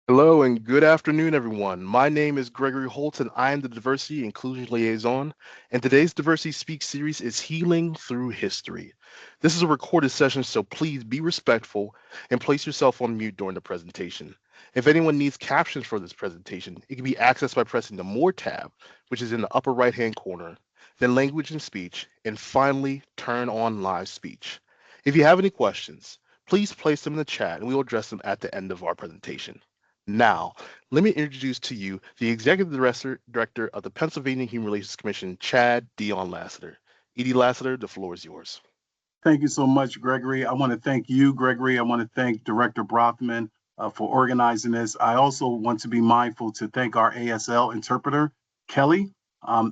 Hello and good afternoon, everyone. My name is Gregory Holt, and I am the Diversity Inclusion Liaison. And today's Diversity Speaks series is Healing Through History. This is a recorded session, so please be respectful and place yourself on mute during the presentation. If anyone needs captions for this presentation, it can be accessed by pressing the More tab, which is in the upper right-hand corner, then Language and Speech, and finally turn on Live Speech. If you have any questions, please place them in the chat and we will address them at the end of our presentation. Now, let me introduce to you the Executive Director of the Pennsylvania Human Relations Commission, Chad Dion Lassiter. Edie Lassiter, the floor is yours. Thank you so much, Gregory. I want to thank you, Gregory. I want to thank Director Brothman for organizing this. I also want to be mindful to thank our ASL interpreter, Kelly.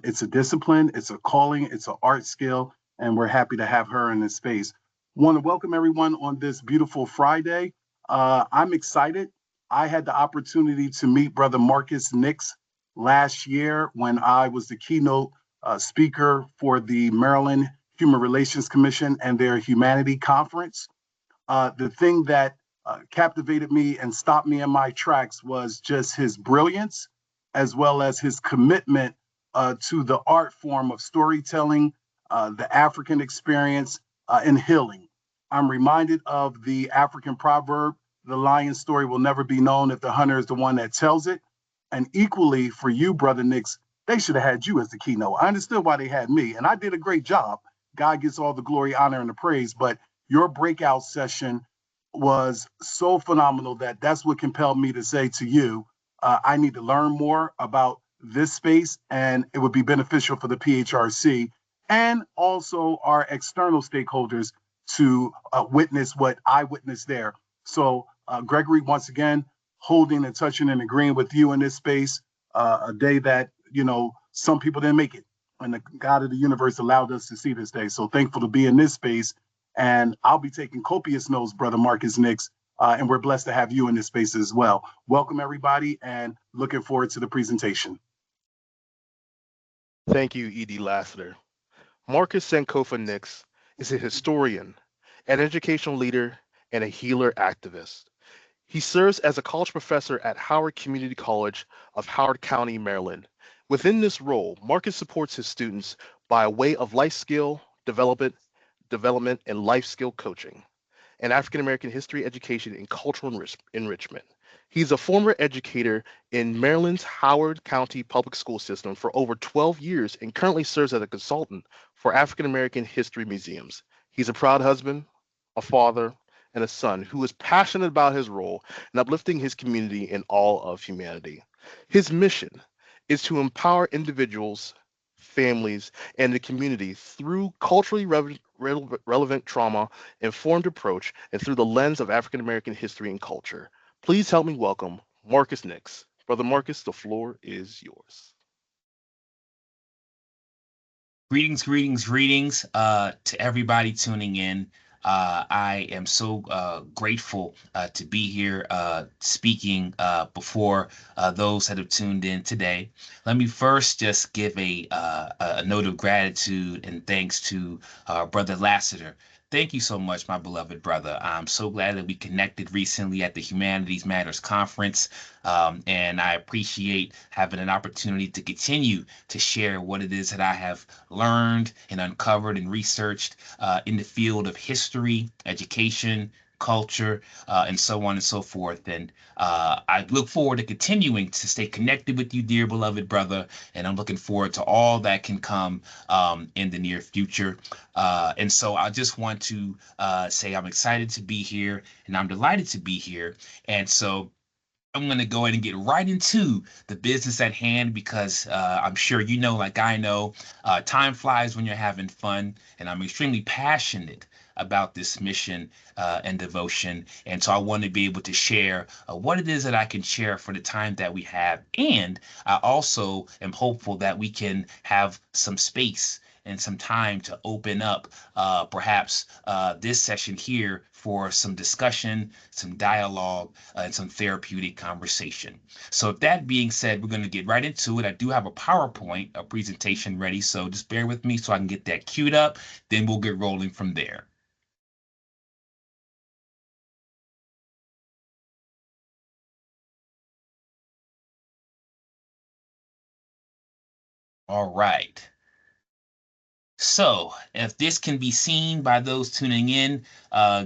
It's a discipline, it's a calling, it's an art skill, and we're happy to have her in this space. Want to welcome everyone on this beautiful Friday. I'm excited. I had the opportunity to meet Brother Marcus Nicks last year when I was the keynote speaker for the Maryland Human Relations Commission and their Humanity Conference. The thing that captivated me and stopped me in my tracks was just his brilliance, as well as his commitment to the art form of storytelling, the African experience, and healing. I'm reminded of the African proverb, the lion's story will never be known if the hunter is the one that tells it. And equally for you, Brother Nicks, they should have had you as the keynote. I understood why they had me, and I did a great job. God gets all the glory, honor, and the praise. But your breakout session was so phenomenal that that's what compelled me to say to you, I need to learn more about this space, and it would be beneficial for the PHRC and also our external stakeholders to witness what I witnessed there. So, Gregory, once again, holding and touching and agreeing with you in this space, a day that, some people didn't make it. And the God of the universe allowed us to see this day. So thankful to be in this space. And I'll be taking copious notes, Brother Marcus Nicks. And we're blessed to have you in this space as well. Welcome, everybody, and looking forward to the presentation. Thank you, Edie Lassiter. Marcus Sankofa Nicks is a historian, an educational leader, and a healer activist. He serves as a college professor at Howard Community College of Howard County, Maryland. Within this role, Marcus supports his students by way of life skill development, and life skill coaching, and African American history education and cultural enrichment. He's a former educator in Maryland's Howard County Public School System for over 12 years and currently serves as a consultant for African American history museums. He's a proud husband, a father, and a son who is passionate about his role in uplifting his community and all of humanity. His mission is to empower individuals, families, and the community through culturally relevant trauma informed approach and through the lens of African American history and culture. Please help me welcome Marcus Nicks. Brother Marcus, the floor is yours. Greetings, to everybody tuning in. I am so grateful to be here speaking before those that have tuned in today. Let me first just give a note of gratitude and thanks to Brother Lassiter. Thank you so much, my beloved brother. I'm so glad that we connected recently at the Humanities Matters Conference. And I appreciate having an opportunity to continue to share what it is that I have learned and uncovered and researched in the field of history, education, culture, and so on and so forth. And I look forward to continuing to stay connected with you, dear beloved brother. And I'm looking forward to all that can come in the near future. And so I just want to say I'm excited to be here and I'm delighted to be here. And so I'm going to go ahead and get right into the business at hand because I'm sure you know, like I know, time flies when you're having fun, and I'm extremely passionate about this mission and devotion. And so I want to be able to share what it is that I can share for the time that we have. And I also am hopeful that we can have some space and some time to open up perhaps this session here for some discussion, some dialogue, and some therapeutic conversation. So, if that being said, we're going to get right into it. I do have a PowerPoint, a presentation ready, so just bear with me so I can get that queued up. Then we'll get rolling from there. All right. So, if this can be seen by those tuning in,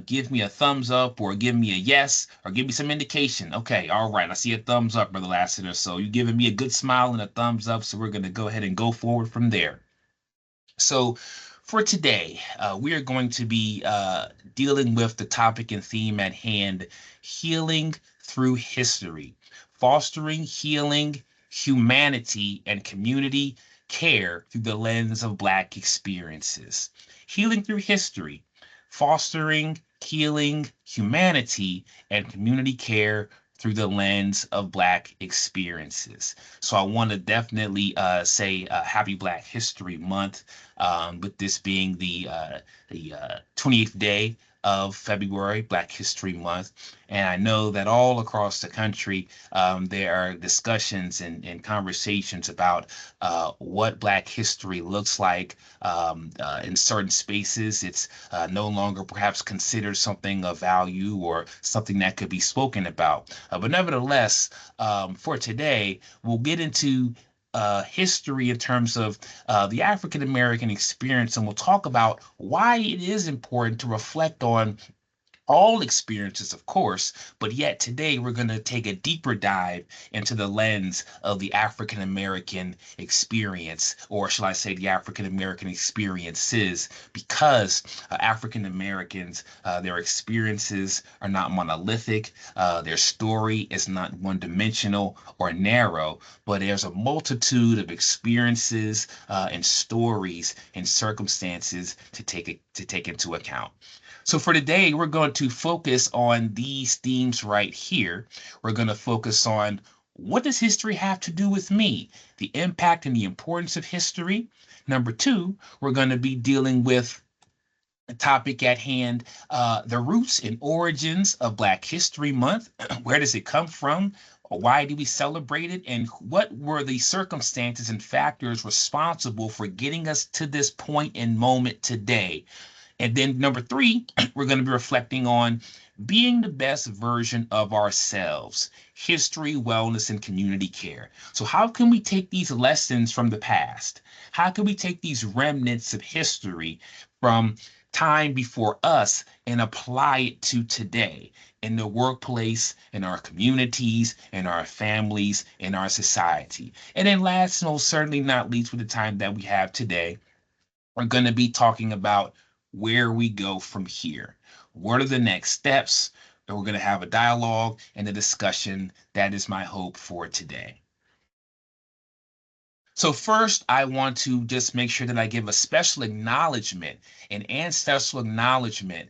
give me a thumbs up or give me a yes or give me some indication. Okay, all right. I see a thumbs up, Brother Lassiter. So, you're giving me a good smile and a thumbs up. So, we're going to go ahead and go forward from there. So, for today, we are going to be dealing with the topic and theme at hand, healing through history, fostering healing, humanity, and community care through the lens of Black experiences. Healing through history, fostering healing, humanity, and community care through the lens of Black experiences. So I want to definitely say Happy Black History Month, with this being the 28th day of February, Black History Month. And I know that all across the country, there are discussions and conversations about what Black history looks like in certain spaces. It's no longer perhaps considered something of value or something that could be spoken about. But nevertheless, for today, we'll get into history in terms of the African American experience, and we'll talk about why it is important to reflect on all experiences, of course, but yet today we're going to take a deeper dive into the lens of the African American experience, or shall I say, the African American experiences, because African Americans, their experiences are not monolithic, their story is not one dimensional or narrow, but there's a multitude of experiences and stories and circumstances to take into account. So for today, we're going to focus on these themes right here. We're going to focus on what does history have to do with me? The impact and the importance of history. Number two, we're going to be dealing with the topic at hand, the roots and origins of Black History Month. Where does it come from? Why do we celebrate it? And what were the circumstances and factors responsible for getting us to this point and moment today? And then number three, we're going to be reflecting on being the best version of ourselves, history, wellness, and community care. So, how can we take these lessons from the past? How can we take these remnants of history from time before us and apply it to today in the workplace, in our communities, in our families, in our society? And then last, and most certainly not least, with the time that we have today, we're going to be talking about where we go from here. What are the next steps? And we're going to have a dialogue and a discussion. That is my hope for today. So, first, I want to just make sure that I give a special acknowledgement, an ancestral acknowledgement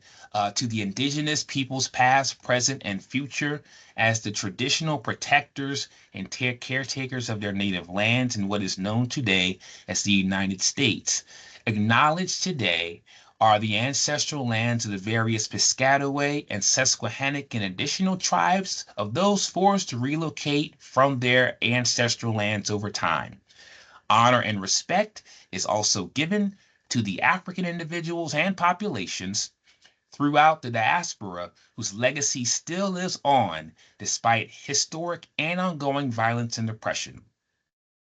to the indigenous peoples, past, present, and future, as the traditional protectors and caretakers of their native lands in what is known today as the United States. Acknowledged today are the ancestral lands of the various Piscataway and Susquehannock and additional tribes of those forced to relocate from their ancestral lands over time. Honor and respect is also given to the African individuals and populations throughout the diaspora whose legacy still lives on despite historic and ongoing violence and oppression.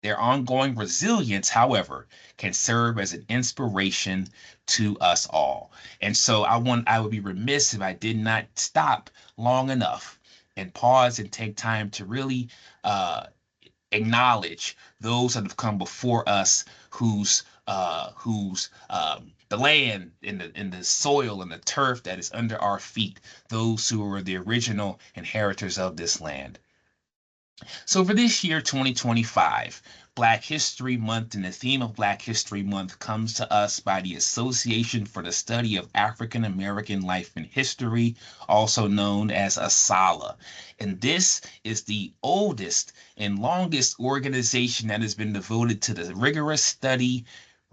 Their ongoing resilience, however, can serve as an inspiration to us all. And so I would be remiss if I did not stop long enough and pause and take time to really acknowledge those that have come before us, whose the land and the soil and the turf that is under our feet, those who were the original inheritors of this land. So for this year, 2025, Black History Month, and the theme of Black History Month comes to us by the Association for the Study of African American Life and History, also known as ASALH. And this is the oldest and longest organization that has been devoted to the rigorous study,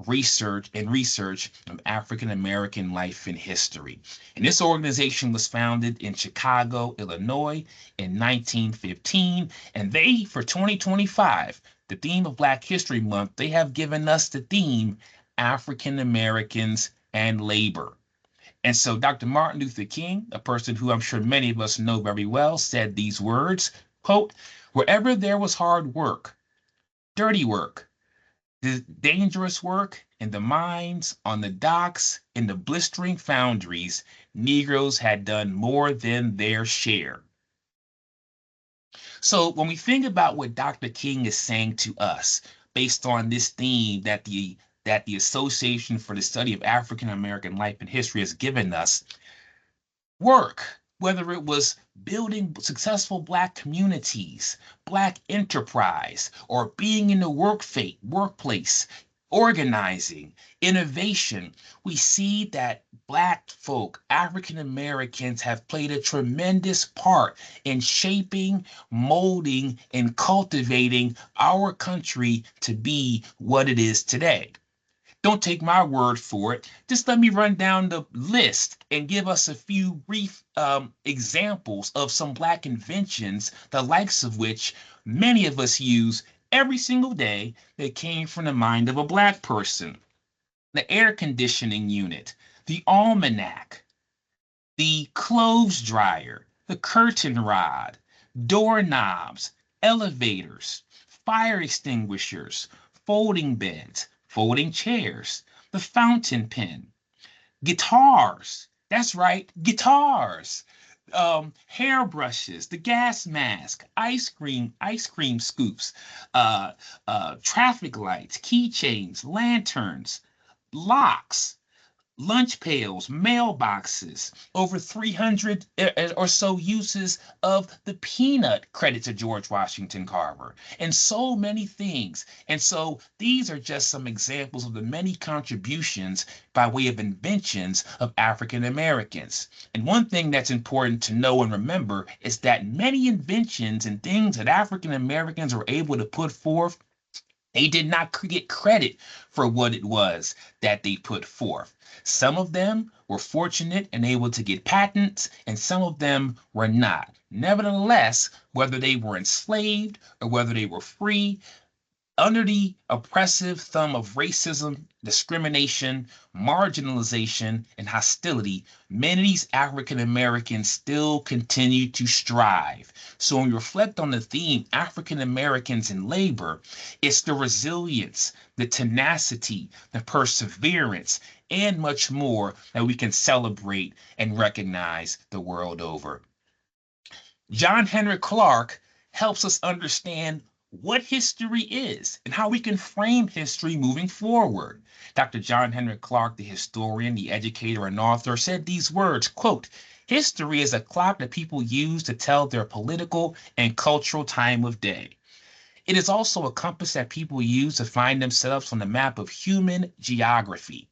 research of African American life and history. And this organization was founded in Chicago, Illinois in 1915. And they, for 2025, the theme of Black History Month, they have given us the theme African Americans and Labor. And so Dr. Martin Luther King, a person who I'm sure many of us know very well, said these words, quote, "Wherever there was hard work, dirty work, The dangerous work in the mines, on the docks, in the blistering foundries, Negroes had done more than their share. So when we think about what Dr. King is saying to us based on this theme that the Association for the Study of African American Life and History has given us, work, whether it was building successful Black communities, Black enterprise, or being in the workplace, organizing, innovation, we see that Black folk, African Americans, have played a tremendous part in shaping, molding, and cultivating our country to be what it is today. Don't take my word for it. Just let me run down the list and give us a few brief examples of some Black inventions, the likes of which many of us use every single day that came from the mind of a Black person. The air conditioning unit, the almanac, the clothes dryer, the curtain rod, doorknobs, elevators, fire extinguishers, folding beds, folding chairs, the fountain pen, guitars. That's right, guitars. Hairbrushes, the gas mask, ice cream scoops, uh, traffic lights, keychains, lanterns, locks, lunch pails, mailboxes, over 300 or so uses of the peanut credit to George Washington Carver, and so many things. And so these are just some examples of the many contributions by way of inventions of African Americans. And one thing that's important to know and remember is that many inventions and things that African Americans were able to put forth, they did not get credit for what it was that they put forth. Some of them were fortunate and able to get patents, and some of them were not. Nevertheless, whether they were enslaved or whether they were free, under the oppressive thumb of racism, discrimination, marginalization, and hostility, many of these African Americans still continue to strive. So when we reflect on the theme African Americans in labor, it's the resilience, the tenacity, the perseverance, and much more that we can celebrate and recognize the world over. John Henrik Clarke helps us understand what history is and how we can frame history moving forward. Dr. John Henrik Clarke, the historian, the educator, and author, said these words, quote, "History is a clock that people use to tell their political and cultural time of day. It is also a compass that people use to find themselves on the map of human geography.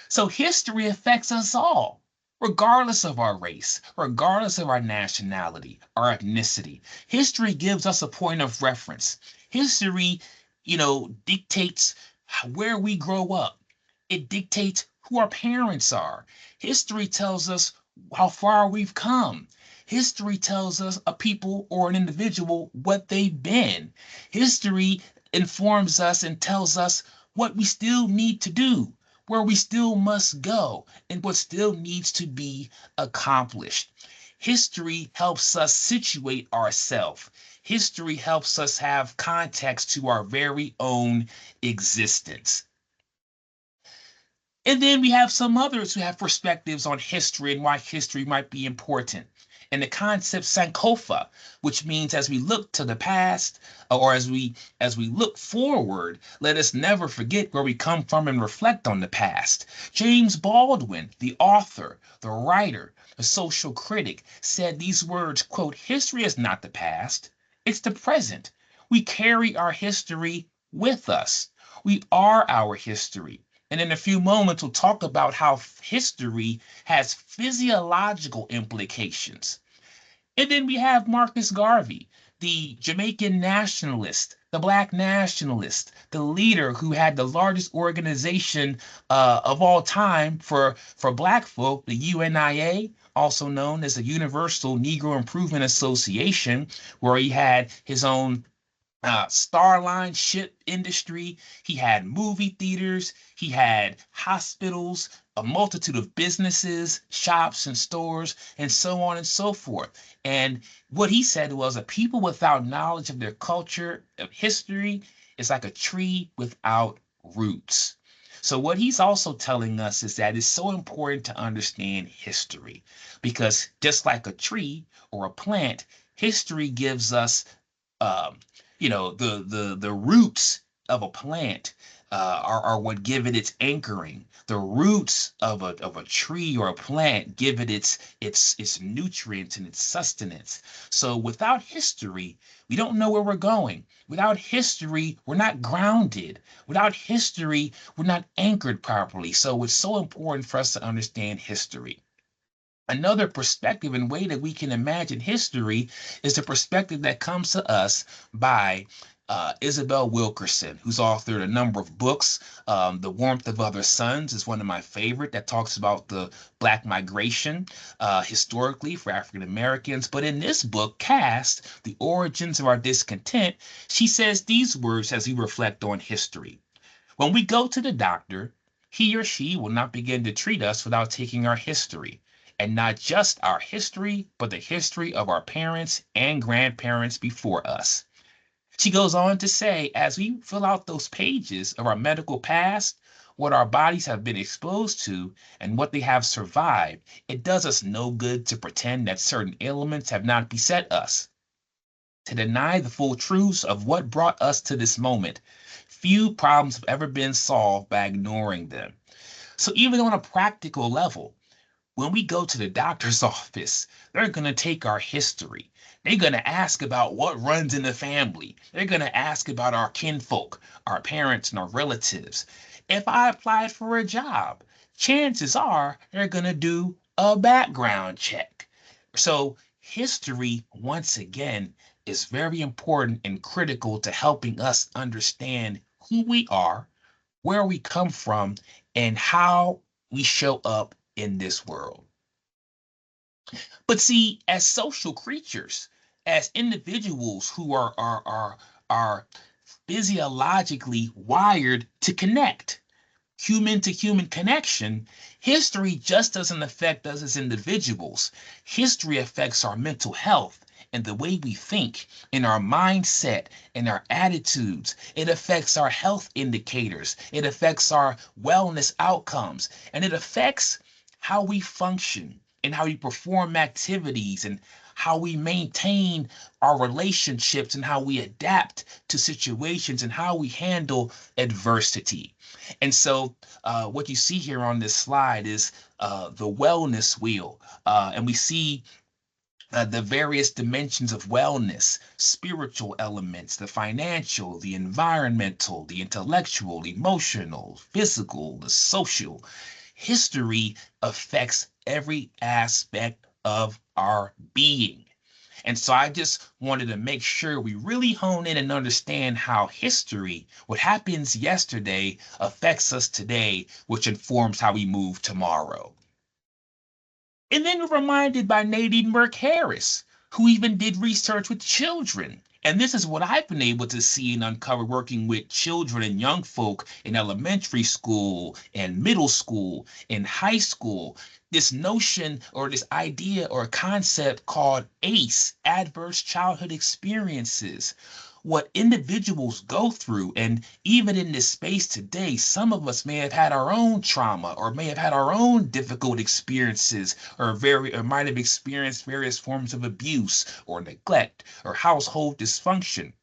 So history affects us all, regardless of our race, regardless of our nationality, our ethnicity. History gives us a point of reference. History, dictates where we grow up. It dictates who our parents are. History tells us how far we've come. History tells us a people or an individual what they've been. History informs us and tells us what we still need to do, where we still must go, and what still needs to be accomplished. History helps us situate ourselves. History helps us have context to our very own existence. And then we have some others who have perspectives on history and why history might be important. And the concept Sankofa, which means as we look to the past or as we look forward, let us never forget where we come from and reflect on the past. James Baldwin, the author, the writer, the social critic, said these words, quote, "History is not the past, it's the present. We carry our history with us. We are our history." And in a few moments, we'll talk about how history has physiological implications. And then we have Marcus Garvey, the Jamaican nationalist, the Black nationalist, the leader who had the largest organization of all time for Black folk, the UNIA, also known as the Universal Negro Improvement Association, where he had his own Starline ship industry. He had movie theaters. He had hospitals, a multitude of businesses, shops, and stores, and so on and so forth. And what he said was a people without knowledge of their culture, of history, is like a tree without roots. So what he's also telling us is that it's so important to understand history, because just like a tree or a plant, history gives us um, the roots of a plant are what give it its anchoring. The roots of a tree or a plant give it its nutrients and its sustenance. So without history, we don't know where we're going. Without history, we're not grounded. Without history, we're not anchored properly. So it's so important for us to understand history. Another perspective and way that we can imagine history is the perspective that comes to us by Isabel Wilkerson, who's authored a number of books. The Warmth of Other Suns is one of my favorite, that talks about the Black migration historically for African Americans. But in this book, Caste, The Origins of Our Discontent, she says these words as we reflect on history. When we go to the doctor, he or she will not begin to treat us without taking our history. And not just our history, but the history of our parents and grandparents before us. She goes on to say, as we fill out those pages of our medical past, what our bodies have been exposed to, and what they have survived, it does us no good to pretend that certain ailments have not beset us, to deny the full truths of what brought us to this moment. Few problems have ever been solved by ignoring them. So, even on a practical level, when we go to the doctor's office, they're going to take our history. They're going to ask about what runs in the family. They're going to ask about our kinfolk, our parents, and our relatives. If I applied for a job, chances are they're going to do a background check. So, history, once again, is very important and critical to helping us understand who we are, where we come from, and how we show up in this world. But see, as social creatures, as individuals who are physiologically wired to connect, human to human connection, history just doesn't affect us as individuals. History affects our mental health and the way we think, in our mindset, and our attitudes. It affects our health indicators. It affects our wellness outcomes. And it affects how we function and how we perform activities and how we maintain our relationships and how we adapt to situations and how we handle adversity. And so, what you see here on this slide is the wellness wheel. And we see the various dimensions of wellness, spiritual elements, the financial, the environmental, the intellectual, emotional, physical, the social. History affects every aspect of our being. And so I just wanted to make sure we really hone in and understand how history, what happens yesterday, affects us today, which informs how we move tomorrow. And then we're reminded by Nadine Burke Harris, who even did research with children. And this is what I've been able to see and uncover working with children and young folk in elementary school and middle school and high school. This notion or this idea or concept called ACE, adverse childhood experiences, what individuals go through. And even in this space today, some of us may have had our own trauma or may have had our own difficult experiences or might have experienced various forms of abuse or neglect or household dysfunction.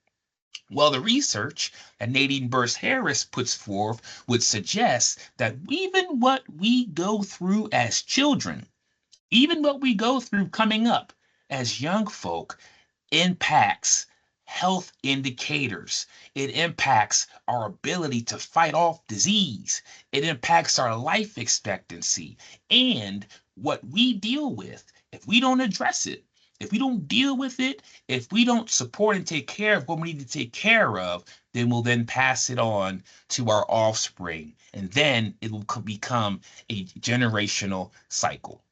Well, the research that Nadine Burse Harris puts forth would suggest that even what we go through as children, even what we go through coming up as young folk, impacts health indicators. It impacts our ability to fight off disease. It impacts our life expectancy and what we deal with. If we don't address it, if we don't deal with it, if we don't support and take care of what we need to take care of, then we'll then pass it on to our offspring. And then it will become a generational cycle.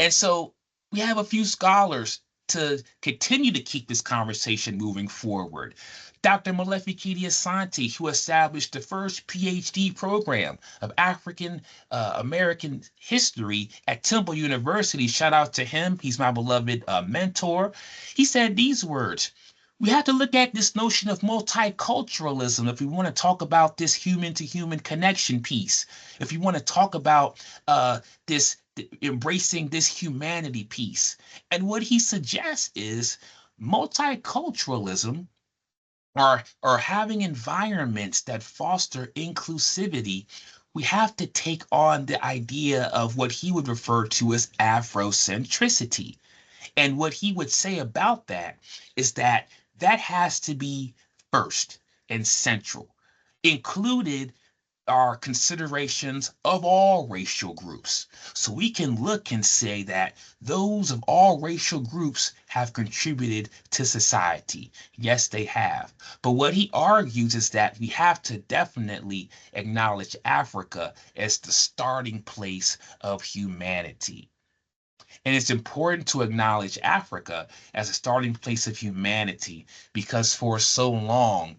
And so we have a few scholars to continue to keep this conversation moving forward. Dr. Malefikidi Asante, who established the first PhD program of African American history at Temple University. Shout out to him. He's my beloved mentor. He said these words: We have to look at this notion of multiculturalism if we want to talk about this human to human connection piece. If you want to talk about this embracing this humanity piece. And what he suggests is multiculturalism or having environments that foster inclusivity. We have to take on the idea of what he would refer to as Afrocentricity. And what he would say about that is that that has to be first and central. Included are considerations of all racial groups. So we can look and say that those of all racial groups have contributed to society. Yes, they have. But what he argues is that we have to definitely acknowledge Africa as the starting place of humanity. And it's important to acknowledge Africa as a starting place of humanity because for so long,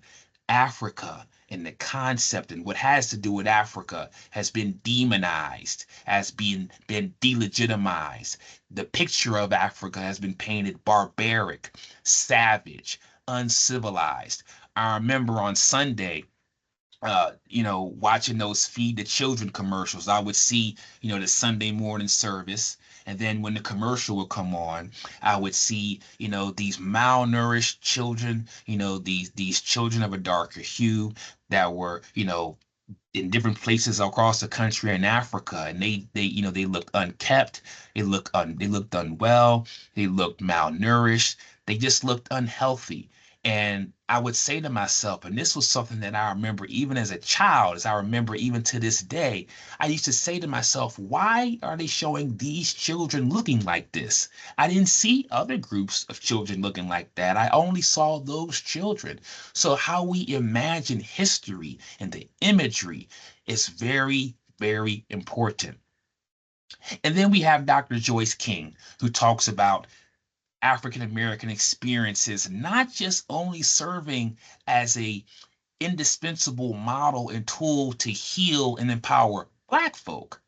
Africa and the concept and what has to do with Africa has been demonized, has been delegitimized. The picture of Africa has been painted barbaric, savage, uncivilized. I remember on Sunday, watching those feed the children commercials. I would see, the Sunday morning service. And then when the commercial would come on, I would see, these malnourished children, these children of a darker hue that were, in different places across the country in Africa, and they looked unkept, they looked unwell, they looked malnourished, they just looked unhealthy. And I would say to myself, and this was something that I remember even as a child, as I remember even to this day, I used to say to myself, why are they showing these children looking like this? I didn't see other groups of children looking like that. I only saw those children. So how we imagine history and the imagery is very, very important. And then we have Dr. Joyce King, who talks about African American experiences not just only serving as a indispensable model and tool to heal and empower Black folk.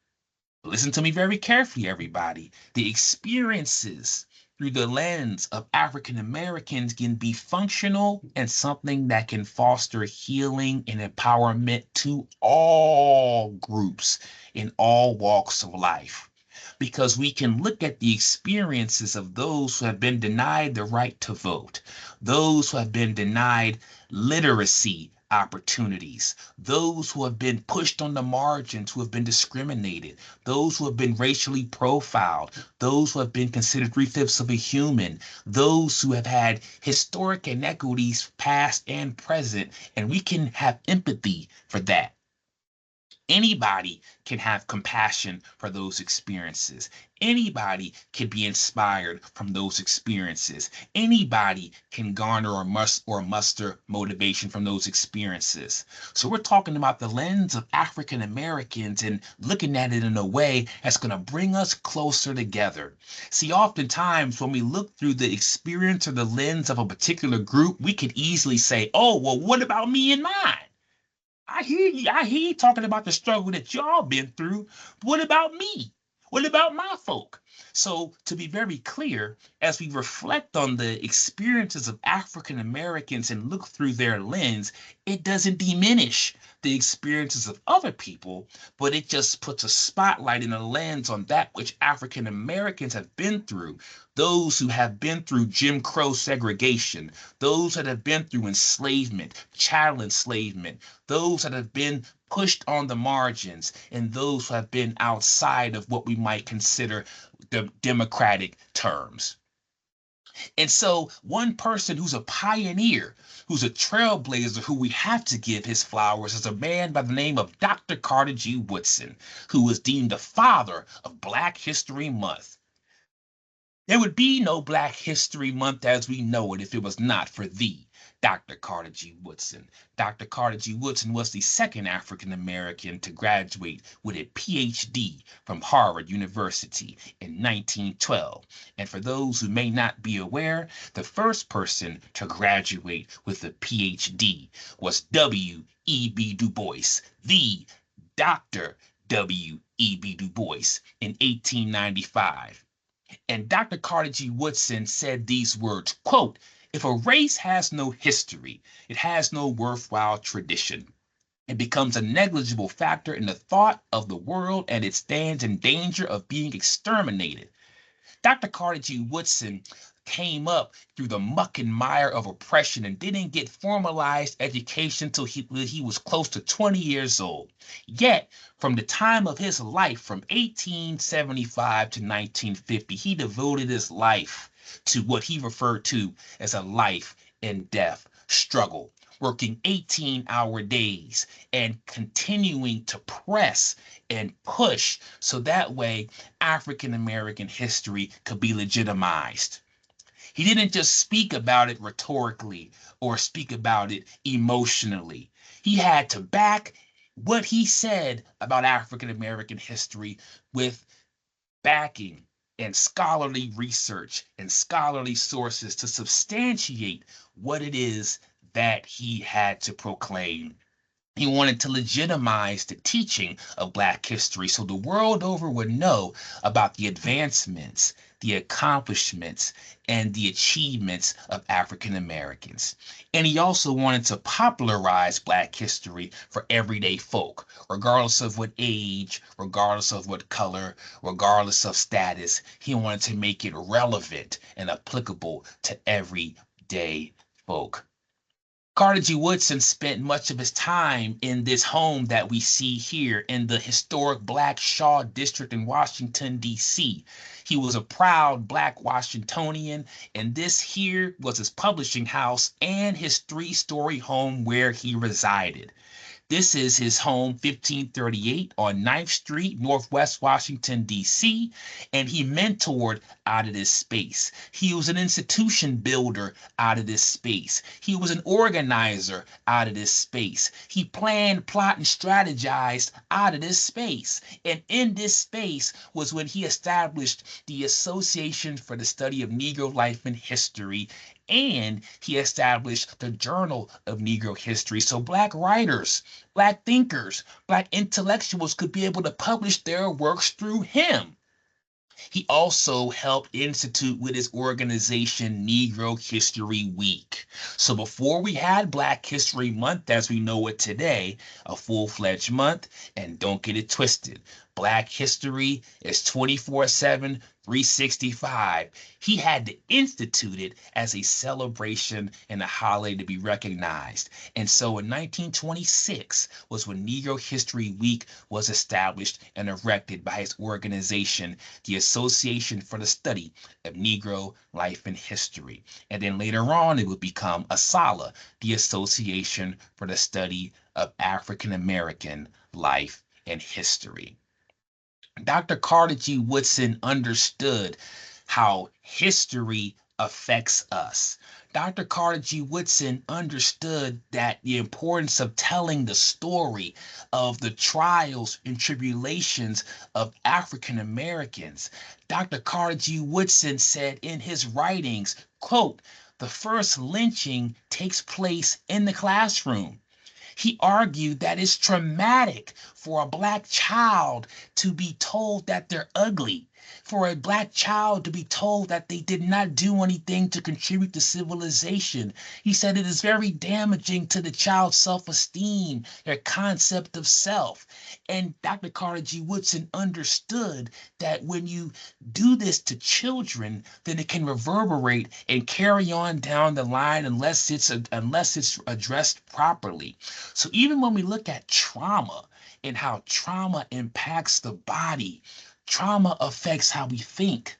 Listen to me very carefully, everybody. The experiences through the lens of African Americans can be functional and something that can foster healing and empowerment to all groups in all walks of life. Because we can look at the experiences of those who have been denied the right to vote, those who have been denied literacy opportunities, those who have been pushed on the margins, who have been discriminated, those who have been racially profiled, those who have been considered three-fifths of a human, those who have had historic inequities past and present, and we can have empathy for that. Anybody can have compassion for those experiences. Anybody can be inspired from those experiences. Anybody can garner or muster motivation from those experiences. So we're talking about the lens of African Americans and looking at it in a way that's going to bring us closer together. See, oftentimes when we look through the experience or the lens of a particular group, we could easily say, oh, well, what about me and mine? I hear you talking about the struggle that y'all been through. What about me? What about my folk? So, to be very clear, as we reflect on the experiences of African Americans and look through their lens, it doesn't diminish the experiences of other people, but it just puts a spotlight and a lens on that which African Americans have been through. Those who have been through Jim Crow segregation, those that have been through enslavement, chattel enslavement, those that have been pushed on the margins, and those who have been outside of what we might consider the democratic terms. And so, one person who's a pioneer, who's a trailblazer, who we have to give his flowers, is a man by the name of Dr. Carter G. Woodson, who was deemed the father of Black History Month. There would be no Black History Month as we know it if it was not for thee, Dr. Carter G. Woodson. Dr. Carter G. Woodson was the second African American to graduate with a PhD from Harvard University in 1912. And for those who may not be aware, the first person to graduate with a PhD was W.E.B. Du Bois, the Dr. W.E.B. Du Bois in 1895. And Dr. Carter G. Woodson said these words, quote, If a race has no history, it has no worthwhile tradition. It becomes a negligible factor in the thought of the world, and it stands in danger of being exterminated. Dr. Carter G. Woodson came up through the muck and mire of oppression and didn't get formalized education until he was close to 20 years old. Yet, from the time of his life, from 1875 to 1950, he devoted his life to what he referred to as a life and death struggle, working 18-hour days and continuing to press and push so that way African American history could be legitimized. He didn't just speak about it rhetorically or speak about it emotionally. He had to back what he said about African American history with backing and scholarly research and scholarly sources to substantiate what it is that he had to proclaim. He wanted to legitimize the teaching of Black history so the world over would know about the advancements, the accomplishments, and the achievements of African Americans. And he also wanted to popularize Black history for everyday folk, regardless of what age, regardless of what color, regardless of status. He wanted to make it relevant and applicable to everyday folk. Carter G. Woodson spent much of his time in this home that we see here in the historic Black Shaw District in Washington, D.C. He was a proud Black Washingtonian, and this here was his publishing house and his three-story home where he resided. This is his home, 1538 on 9th Street, Northwest Washington, D.C., and he mentored out of this space. He was an institution builder out of this space. He was an organizer out of this space. He planned, plot, and strategized out of this space. And in this space was when he established the Association for the Study of Negro Life and History, and he established the Journal of Negro History. So Black writers, Black thinkers, Black intellectuals could be able to publish their works through him. He also helped institute with his organization Negro History Week. So before we had Black History Month as we know it today, a full-fledged month, and don't get it twisted, Black history is 24/7, 365. He had to institute it as a celebration and a holiday to be recognized. And so in 1926 was when Negro History Week was established and erected by his organization, the Association for the Study of Negro Life and History. And then later on, it would become ASALA, the Association for the Study of African American Life and History. Dr. Carter G. Woodson understood how history affects us. Dr. Carter G. Woodson understood that the importance of telling the story of the trials and tribulations of African Americans. Dr. Carter G. Woodson said in his writings, quote, "The first lynching takes place in the classroom." He argued that it's traumatic for a Black child to be told that they're ugly, for a Black child to be told that they did not do anything to contribute to civilization. He said it is very damaging to the child's self-esteem, their concept of self. And Dr. Carter G. Woodson understood that when you do this to children, then it can reverberate and carry on down the line unless it's addressed properly. So even when we look at trauma and how trauma impacts the body, trauma affects how we think.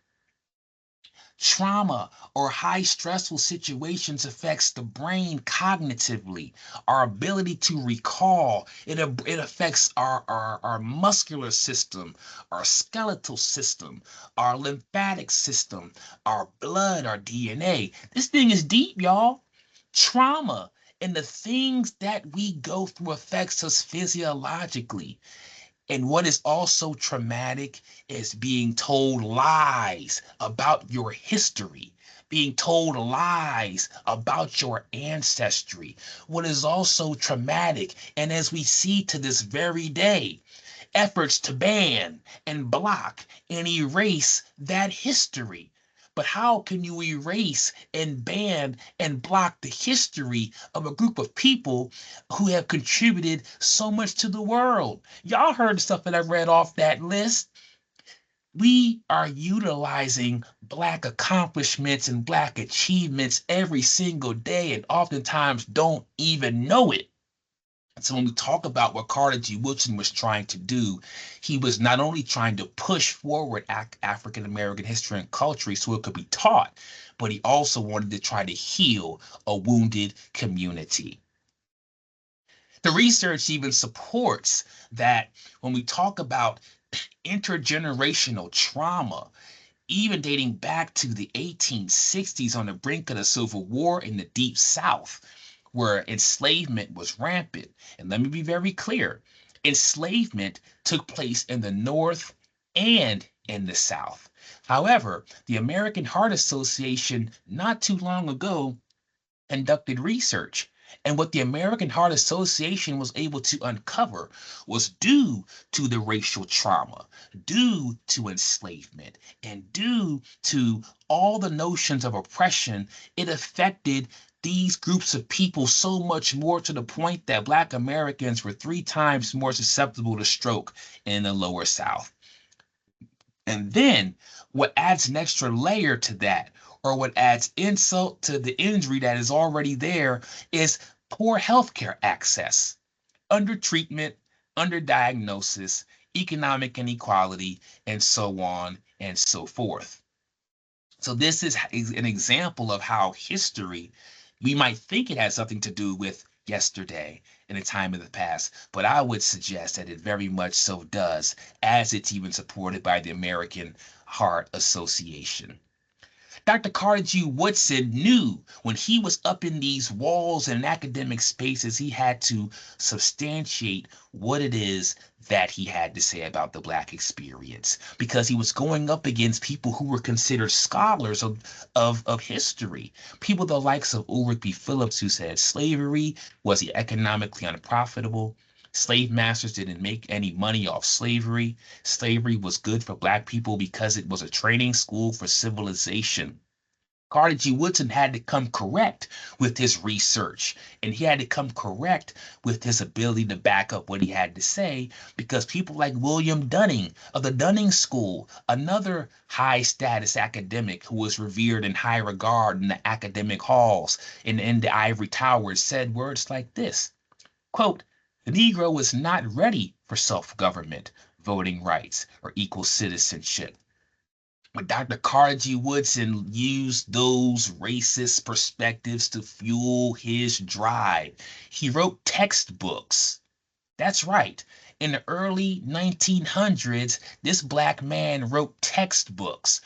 Trauma or high stressful situations affects the brain cognitively, our ability to recall. It affects our muscular system, our skeletal system, our lymphatic system, our blood, our DNA. This thing is deep, y'all. Trauma and the things that we go through affects us physiologically. And what is also traumatic is being told lies about your history, being told lies about your ancestry. What is also traumatic, and as we see to this very day, efforts to ban and block and erase that history. But how can you erase and ban and block the history of a group of people who have contributed so much to the world? Y'all heard the stuff that I read off that list. We are utilizing Black accomplishments and Black achievements every single day and oftentimes don't even know it. So when we talk about what Carter G. Woodson was trying to do, he was not only trying to push forward African American history and culture so it could be taught, but he also wanted to try to heal a wounded community. The research even supports that when we talk about intergenerational trauma, even dating back to the 1860s on the brink of the Civil War in the Deep South, where enslavement was rampant. And let me be very clear, enslavement took place in the North and in the South. However, the American Heart Association not too long ago conducted research. And what the American Heart Association was able to uncover was due to the racial trauma, due to enslavement, and due to all the notions of oppression, it affected these groups of people so much more to the point that Black Americans were 3 times more susceptible to stroke in the lower South. And then what adds an extra layer to that, or what adds insult to the injury that is already there, is poor healthcare access, under treatment, under diagnosis, economic inequality, and so on and so forth. So this is an example of how history, we might think it has something to do with yesterday in a time of the past, but I would suggest that it very much so does, as it's even supported by the American Heart Association. Dr. Carter G. Woodson knew when he was up in these walls and academic spaces, he had to substantiate what it is that he had to say about the Black experience, because he was going up against people who were considered scholars of history. People the likes of Ulrich B. Phillips, who said slavery was economically unprofitable. Slave masters didn't make any money off slavery. Slavery was good for Black people because it was a training school for civilization. Carter G. Woodson had to come correct with his research, and he had to come correct with his ability to back up what he had to say, because people like William Dunning of the Dunning School, another high status academic who was revered in high regard in the academic halls and in the ivory towers, said words like this, quote, "The Negro is not ready for self-government, voting rights, or equal citizenship." But Dr. Carter G. Woodson used those racist perspectives to fuel his drive. He wrote textbooks. That's right. In the early 1900s, this Black man wrote textbooks.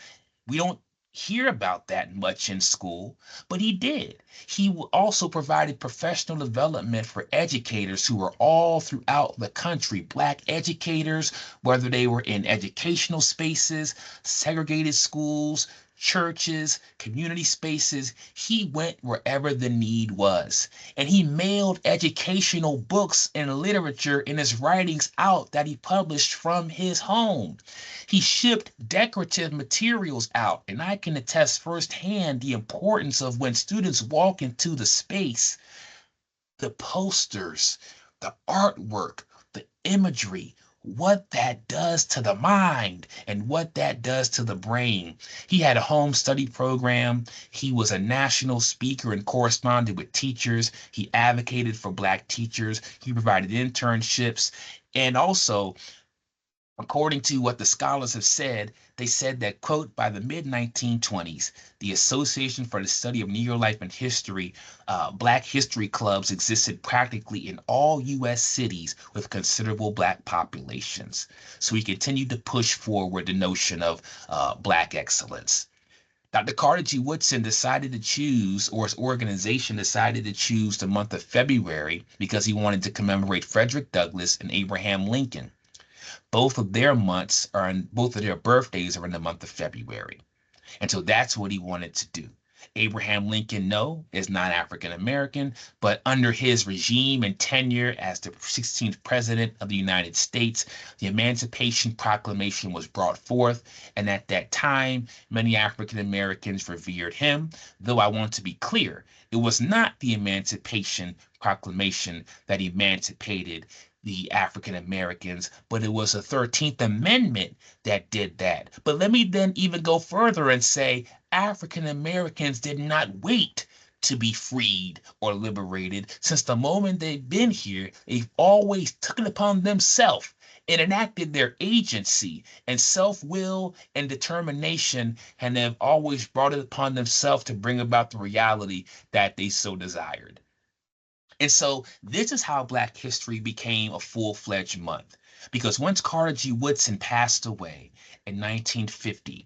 We don't hear about that much in school, but he did. He also provided professional development for educators who were all throughout the country, Black educators, whether they were in educational spaces, segregated schools, churches, community spaces. He went wherever the need was. And he mailed educational books and literature in his writings out that he published from his home. He shipped decorative materials out, and I can attest firsthand the importance of when students walk into the space, the posters, the artwork, the imagery, what that does to the mind and what that does to the brain. He had a home study program. He was a national speaker and corresponded with teachers. He advocated for Black teachers. He provided internships. And also, according to what the scholars have said, they said that, quote, by the mid 1920s, the Association for the Study of Negro Life and History, Black history clubs existed practically in all U.S. cities with considerable Black populations. So he continued to push forward the notion of Black excellence. Dr. Carter G. Woodson decided to choose, or his organization decided to choose the month of February because he wanted to commemorate Frederick Douglass and Abraham Lincoln. Both of their months are in, both of their birthdays are in the month of February. And so that's what he wanted to do. Abraham Lincoln, no, is not African American, but under his regime and tenure as the 16th president of the United States, the Emancipation Proclamation was brought forth. And at that time, many African Americans revered him. Though I want to be clear, it was not the Emancipation Proclamation that emancipated the African Americans, but it was the 13th Amendment that did that. But let me then even go further and say African Americans did not wait to be freed or liberated. Since the moment they've been here, they've always taken upon themselves and enacted their agency and self-will and determination, and have always brought it upon themselves to bring about the reality that they so desired. And so this is how Black History became a full-fledged month. Because once Carter G. Woodson passed away in 1950,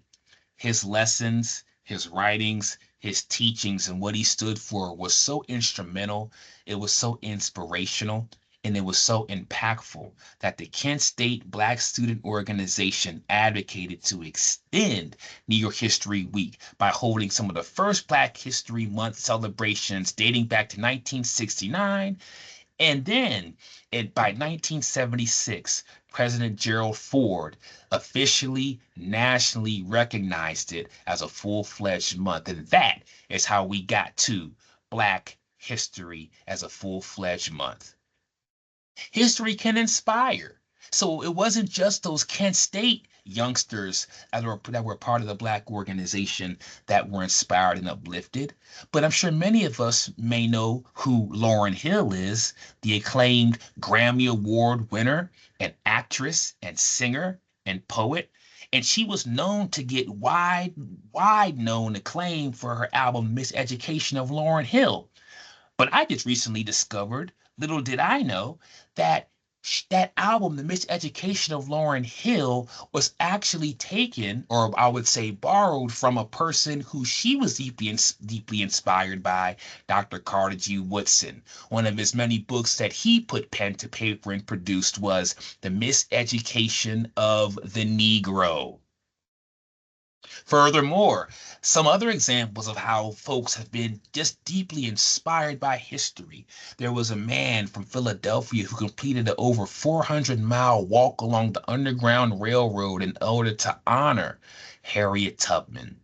his lessons, his writings, his teachings, and what he stood for was so instrumental, it was so inspirational, and it was so impactful that the Kent State Black Student Organization advocated to extend New York History Week by holding some of the first Black History Month celebrations dating back to 1969. And then by 1976, President Gerald Ford officially nationally recognized it as a full-fledged month. And that is how we got to Black History as a full-fledged month. History can inspire. So it wasn't just those Kent State youngsters that were part of the Black organization that were inspired and uplifted. But I'm sure many of us may know who Lauryn Hill is, the acclaimed Grammy Award winner, an actress and singer and poet. And she was known to get wide known acclaim for her album Miseducation of Lauryn Hill. But I just recently discovered, little did I know, that that album, The Miseducation of Lauryn Hill, was actually taken, or I would say borrowed, from a person who she was deeply inspired by, Dr. Carter G. Woodson. One of his many books that he put pen to paper and produced was The Miseducation of the Negro. Furthermore, some other examples of how folks have been just deeply inspired by history. There was a man from Philadelphia who completed an over 400-mile walk along the Underground Railroad in order to honor Harriet Tubman.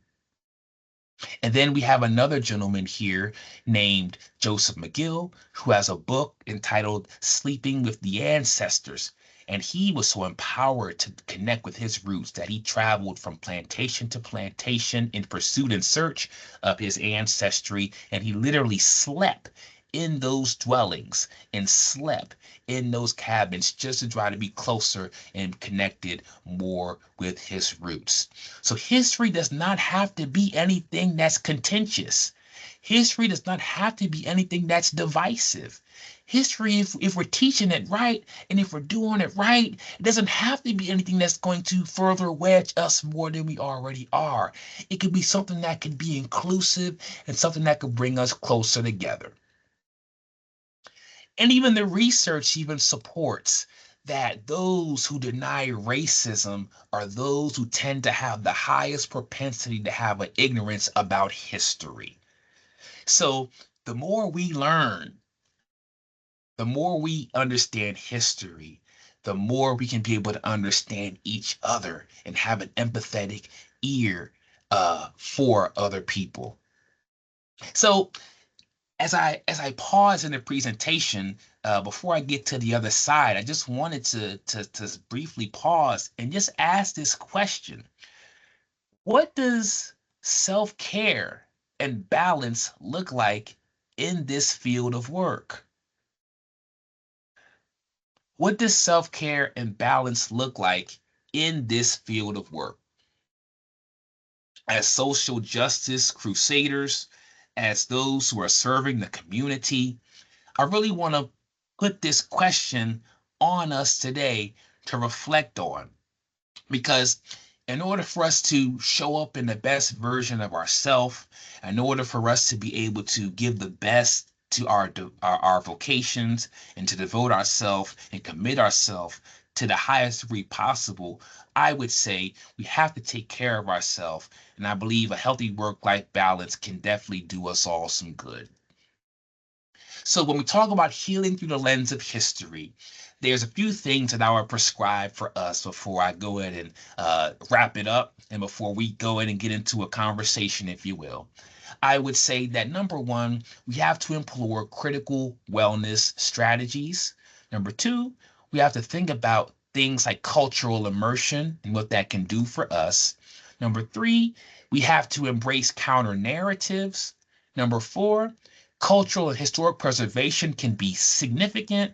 And then we have another gentleman here named Joseph McGill, who has a book entitled Sleeping with the Ancestors. And he was so empowered to connect with his roots that he traveled from plantation to plantation in pursuit and search of his ancestry. And he literally slept in those dwellings and slept in those cabins just to try to be closer and connected more with his roots. So history does not have to be anything that's contentious. History does not have to be anything that's divisive. History, if we're teaching it right and if we're doing it right, it doesn't have to be anything that's going to further wedge us more than we already are. It could be something that could be inclusive and something that could bring us closer together. And even the research even supports that those who deny racism are those who tend to have the highest propensity to have an ignorance about history. So the more we learn, the more we understand history, the more we can be able to understand each other and have an empathetic ear for other people. So as I pause in the presentation, before I get to the other side, I just wanted to briefly pause and just ask this question. What does self-care and balance look like in this field of work? What does self-care and balance look like in this field of work? As social justice crusaders, as those who are serving the community, I really want to put this question on us today to reflect on. Because in order for us to show up in the best version of ourselves, in order for us to be able to give the best to our vocations and to devote ourselves and commit ourselves to the highest degree possible, I would say we have to take care of ourselves. And I believe a healthy work-life balance can definitely do us all some good. So when we talk about healing through the lens of history, there's a few things that I would prescribe for us before I go ahead and wrap it up, and before we go ahead and get into a conversation, if you will. I would say that number one, we have to employ critical wellness strategies. Number two, we have to think about things like cultural immersion and what that can do for us. Number three, we have to embrace counter narratives. Number four, cultural and historic preservation can be significant.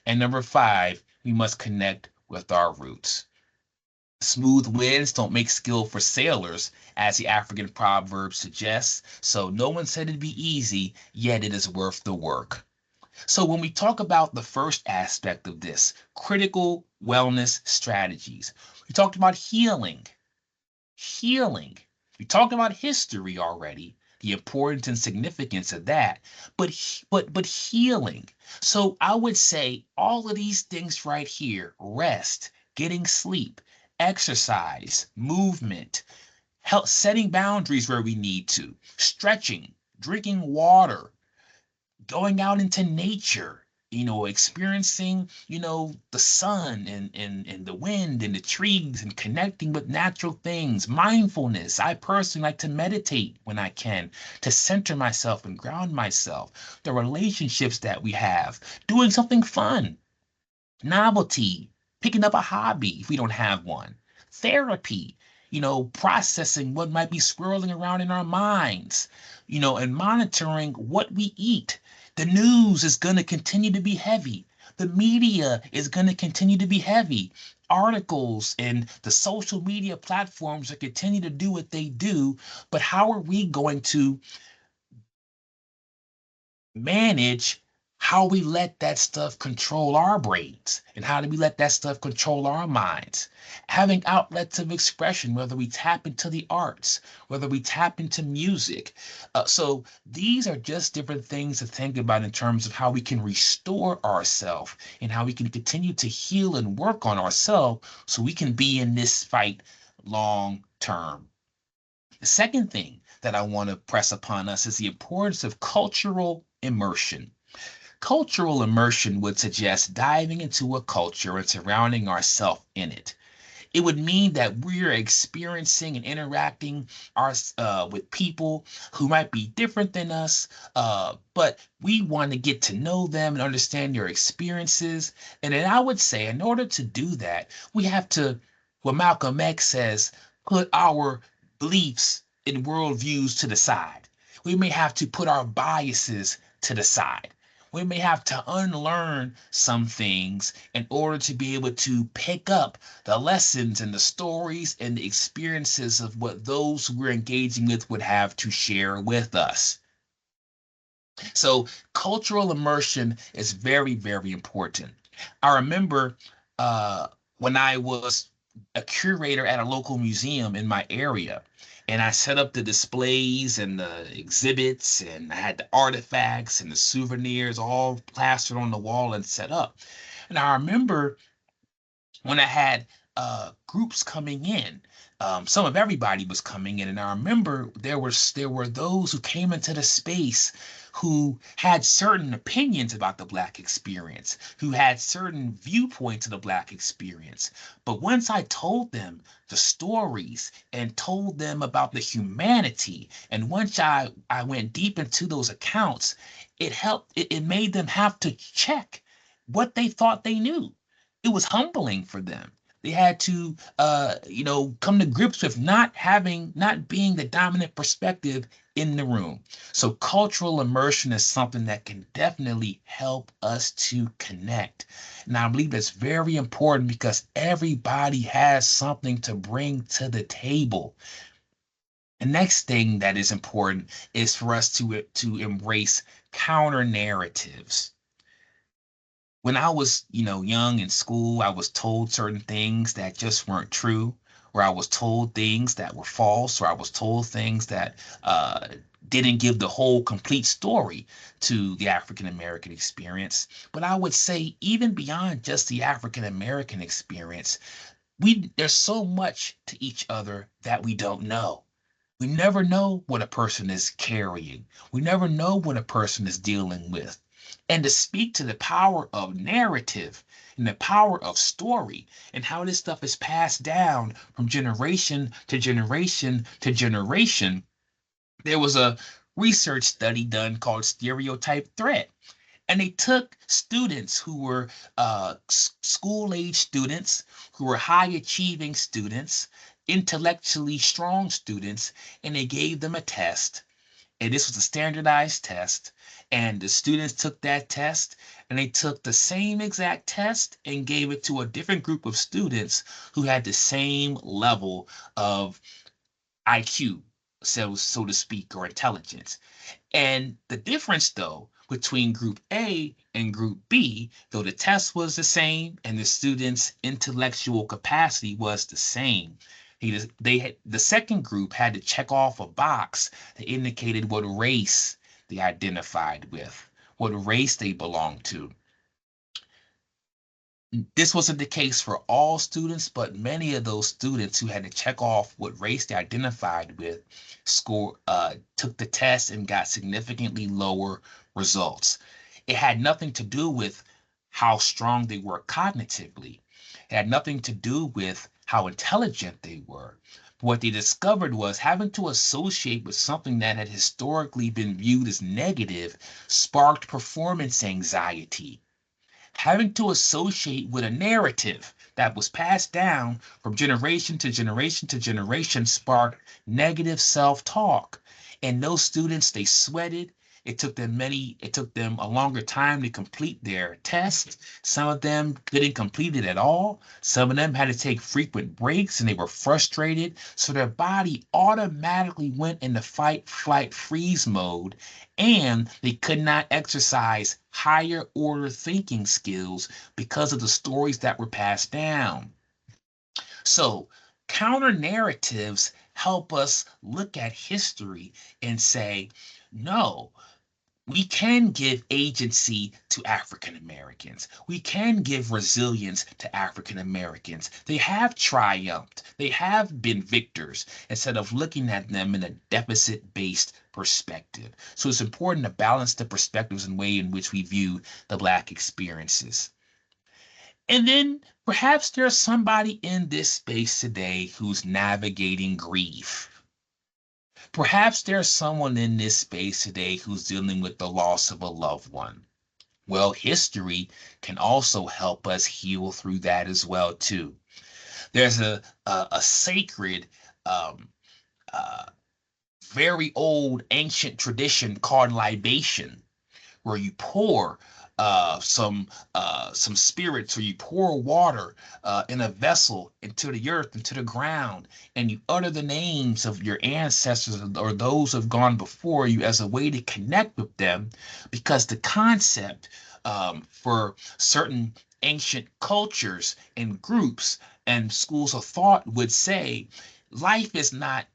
And number five, we must connect with our roots. Smooth winds don't make skillful sailors, as the African proverb suggests. So no one said it'd be easy, yet it is worth the work. So when we talk about the first aspect of this, critical wellness strategies, we talked about healing. Healing. We talked about history already, the importance and significance of that, but healing. So I would say all of these things right here: rest, getting sleep, exercise, movement, help setting boundaries where we need to, stretching, drinking water, going out into nature, experiencing, the sun and the wind and the trees and connecting with natural things, mindfulness. I personally like to meditate when I can, to center myself and ground myself. The relationships that we have, doing something fun, novelty, picking up a hobby if we don't have one, therapy, processing what might be swirling around in our minds, and monitoring what we eat. The news is going to continue to be heavy. The media is going to continue to be heavy. Articles and the social media platforms are continue to do what they do, but how are we going to manage how we let that stuff control our brains, and how do we let that stuff control our minds? Having outlets of expression, whether we tap into the arts, whether we tap into music. So these are just different things to think about in terms of how we can restore ourselves and how we can continue to heal and work on ourselves so we can be in this fight long term. The second thing that I want to press upon us is the importance of cultural immersion. Cultural immersion would suggest diving into a culture and surrounding ourselves in it. It would mean that we're experiencing and interacting with people who might be different than us, but we want to get to know them and understand their experiences. And then I would say, in order to do that, we have to, what Malcolm X says, put our beliefs and worldviews to the side. We may have to put our biases to the side. We may have to unlearn some things in order to be able to pick up the lessons and the stories and the experiences of what those who we're engaging with would have to share with us. So cultural immersion is very, very important. I remember when I was a curator at a local museum in my area, and I set up the displays and the exhibits, and I had the artifacts and the souvenirs all plastered on the wall and set up. And I remember when I had groups coming in, some of everybody was coming in, and I remember there were those who came into the space who had certain opinions about the Black experience, who had certain viewpoints of the Black experience. But once I told them the stories and told them about the humanity, and once I went deep into those accounts, it made them have to check what they thought they knew. It was humbling for them. They had to, come to grips with not being the dominant perspective in the room. So cultural immersion is something that can definitely help us to connect. And I believe that's very important because everybody has something to bring to the table. The next thing that is important is for us to embrace counter narratives. When I was, young in school, I was told certain things that just weren't true. where I was told things that were false, or I was told things that didn't give the whole complete story to the African American experience. But I would say, even beyond just the African American experience, there's so much to each other that we don't know. We never know what a person is carrying. We never know what a person is dealing with. And to speak to the power of narrative and the power of story and how this stuff is passed down from generation to generation to generation, there was a research study done called Stereotype Threat. And they took students who were school age students, who were high achieving students, intellectually strong students, and they gave them a test. And this was a standardized test. And the students took that test and they took the same exact test and gave it to a different group of students who had the same level of IQ, so to speak, or intelligence. And the difference, though, between group A and group B, though the test was the same and the students' intellectual capacity was the same, the second group had to check off a box that indicated what race they identified with, what race they belonged to. This wasn't the case for all students, but many of those students who had to check off what race they identified with took the test and got significantly lower results. It had nothing to do with how strong they were cognitively. It had nothing to do with how intelligent they were. What they discovered was having to associate with something that had historically been viewed as negative sparked performance anxiety. Having to associate with a narrative that was passed down from generation to generation to generation sparked negative self-talk. And those students, they sweated. It took them a longer time to complete their test. Some of them didn't complete it at all. Some of them had to take frequent breaks and they were frustrated. So their body automatically went into fight, flight, freeze mode, and they could not exercise higher order thinking skills because of the stories that were passed down. So, counter narratives help us look at history and say, no, we can give agency to African Americans. We can give resilience to African Americans. They have triumphed. They have been victors instead of looking at them in a deficit based perspective. So it's important to balance the perspectives and way in which we view the Black experiences. And then perhaps there's somebody in this space today who's navigating grief. Perhaps there's someone in this space today who's dealing with the loss of a loved one. Well, history can also help us heal through that as well too. There's a sacred, um, uh, very old ancient tradition called libation, where you pour some spirits, or you pour water in a vessel into the earth, into the ground, and you utter the names of your ancestors or those who have gone before you as a way to connect with them, because the concept for certain ancient cultures and groups and schools of thought would say life is not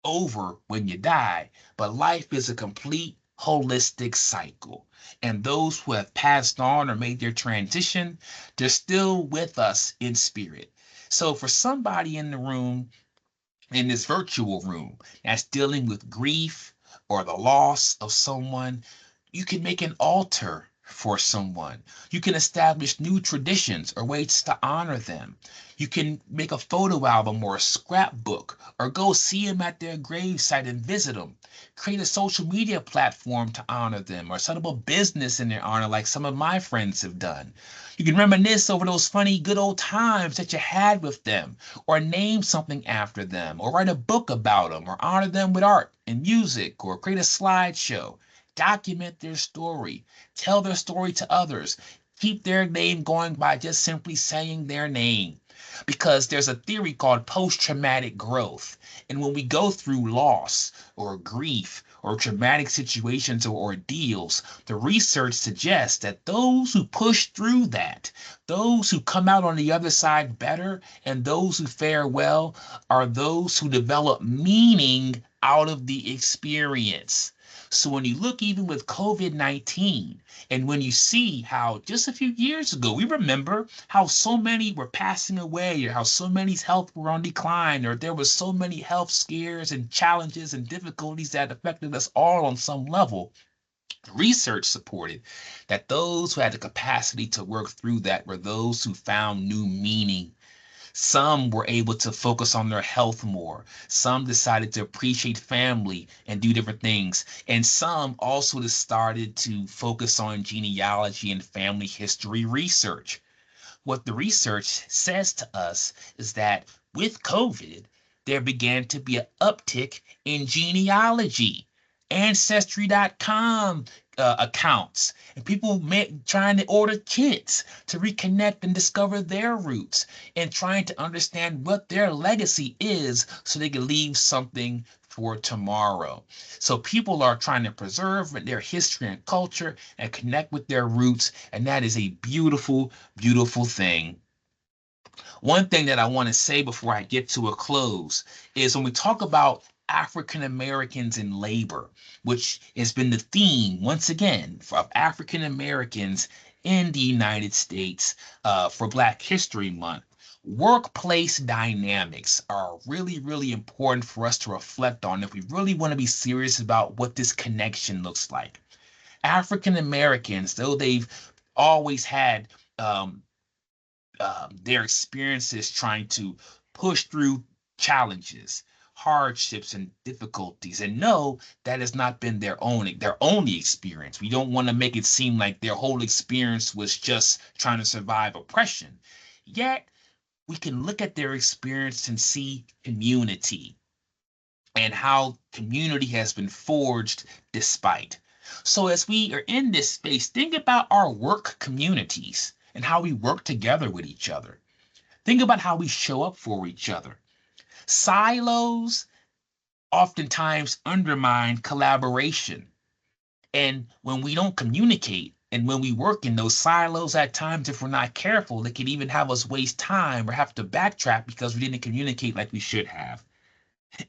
over when you die, but life is a complete holistic cycle. And those who have passed on or made their transition, they're still with us in spirit. So for somebody in the room, in this virtual room, that's dealing with grief or the loss of someone, you can make an altar for someone. You can establish new traditions or ways to honor them. You can make a photo album or a scrapbook, or go see them at their gravesite and visit them. Create a social media platform to honor them, or set up a business in their honor like some of my friends have done. You can reminisce over those funny good old times that you had with them, or name something after them, or write a book about them, or honor them with art and music, or create a slideshow. Document their story, tell their story to others, keep their name going by just simply saying their name. because there's a theory called post-traumatic growth. And when we go through loss or grief or traumatic situations or ordeals, the research suggests that those who push through that, those who come out on the other side better, and those who fare well are those who develop meaning out of the experience. So when you look even with COVID-19, and when you see how just a few years ago, we remember how so many were passing away, or how so many's health were on decline, or there was so many health scares and challenges and difficulties that affected us all on some level. Research supported that those who had the capacity to work through that were those who found new meaning. Some were able to focus on their health more. Some decided to appreciate family and do different things. And some also just started to focus on genealogy and family history research. What the research says to us is that with COVID, there began to be an uptick in genealogy. Ancestry.com accounts and people trying to order kits to reconnect and discover their roots and trying to understand what their legacy is so they can leave something for tomorrow. So people are trying to preserve their history and culture and connect with their roots, and that is a beautiful, beautiful thing. One thing that I want to say before I get to a close is when we talk about African Americans in labor, which has been the theme once again of African Americans in the United States for Black History Month. Workplace dynamics are really, really important for us to reflect on if we really want to be serious about what this connection looks like. African Americans, though they've always had their experiences trying to push through challenges, hardships, and difficulties, and know that has not been their only experience. We don't want to make it seem like their whole experience was just trying to survive oppression. Yet we can look at their experience and see community and how community has been forged despite. So as we are in this space, think about our work communities and how we work together with each other. Think about how we show up for each other. Silos oftentimes undermine collaboration. And when we don't communicate and when we work in those silos at times, if we're not careful, they can even have us waste time or have to backtrack because we didn't communicate like we should have.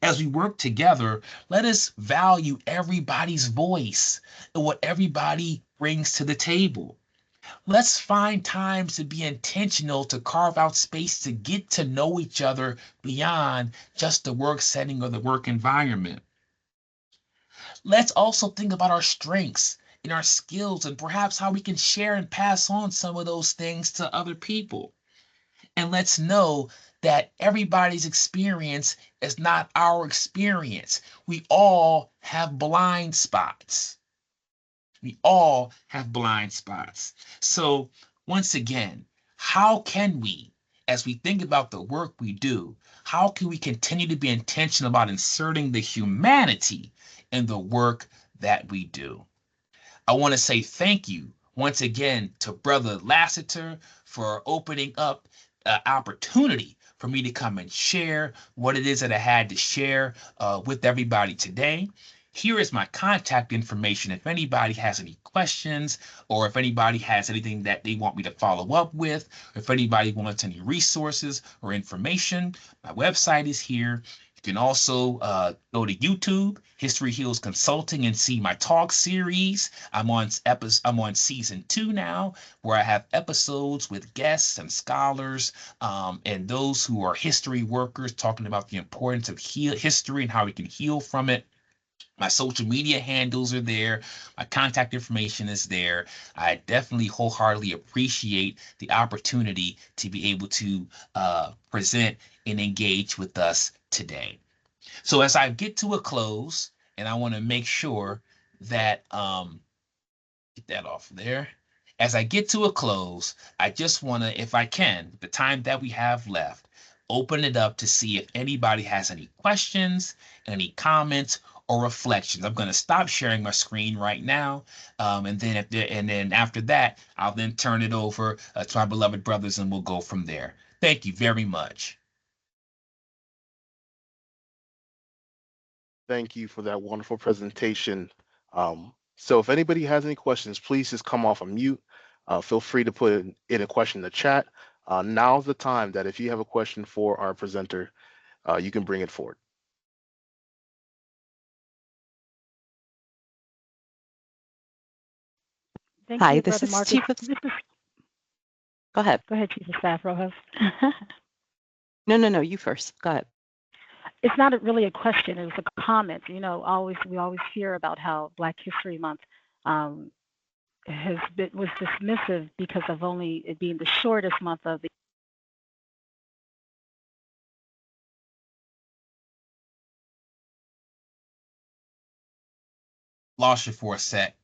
As we work together, let us value everybody's voice and what everybody brings to the table. Let's find times to be intentional, to carve out space to get to know each other beyond just the work setting or the work environment. Let's also think about our strengths and our skills and perhaps how we can share and pass on some of those things to other people. And let's know that everybody's experience is not our experience. We all have blind spots. We all have blind spots. So, once again, how can we, as we think about the work we do, how can we continue to be intentional about inserting the humanity in the work that we do? I want to say thank you once again to Brother Lassiter for opening up an opportunity for me to come and share what it is that I had to share with everybody today. Here is my contact information. If anybody has any questions, or if anybody has anything that they want me to follow up with, or if anybody wants any resources or information, my website is here. You can also go to YouTube, History Heals Consulting, and see my talk series. I'm on season 2 now, where I have episodes with guests and scholars and those who are history workers talking about the importance of history and how we can heal from it. My social media handles are there. My contact information is there. I definitely wholeheartedly appreciate the opportunity to be able to present and engage with us today. So as I get to a close, and I want to make sure that get that off there. As I get to a close, I just want to, if I can, the time that we have left, open it up to see if anybody has any questions, any comments, or reflections. I'm going to stop sharing my screen right now, and then after that, I'll then turn it over to my beloved brothers, and we'll go from there. Thank you very much. Thank you for that wonderful presentation. So if anybody has any questions, please just come off of mute. Feel free to put in a question in the chat. Now's the time that if you have a question for our presenter, you can bring it forward. Thank Hi, you, this Brother is Marcus. Chief of. This is, Go ahead. go ahead, Chief of Staff Rojas. No, you first. Go ahead. It's not really a question, it was a comment. You know, we always hear about how Black History Month was dismissive because of only it being the shortest month of the Lost you for a sec.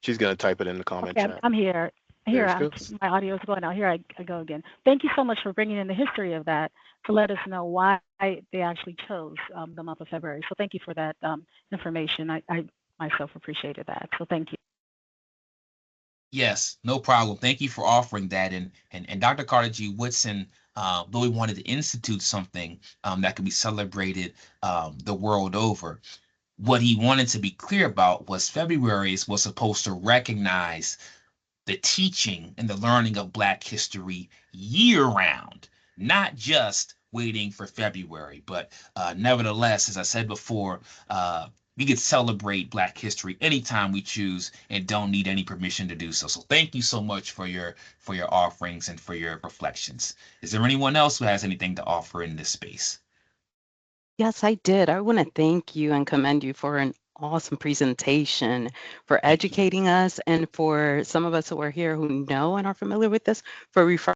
She's going to type it in the comment Okay, chat. I'm here. There Here, she goes. my audio is going out. Here I go again. Thank you so much for bringing in the history of that to let us know why they actually chose the month of February. So thank you for that information. I myself appreciated that. So thank you. Yes, no problem. Thank you for offering that. And Dr. Carter G. Woodson, though we wanted to institute something that could be celebrated the world over, what he wanted to be clear about was February was supposed to recognize the teaching and the learning of Black history year round, not just waiting for February. But nevertheless, as I said before, we could celebrate Black history anytime we choose and don't need any permission to do so. So thank you so much for your offerings and for your reflections. Is there anyone else who has anything to offer in this space? Yes, I did. I want to thank you and commend you for an awesome presentation, for Thank you. educating us, and for some of us who are here who know and are familiar with this, for referring.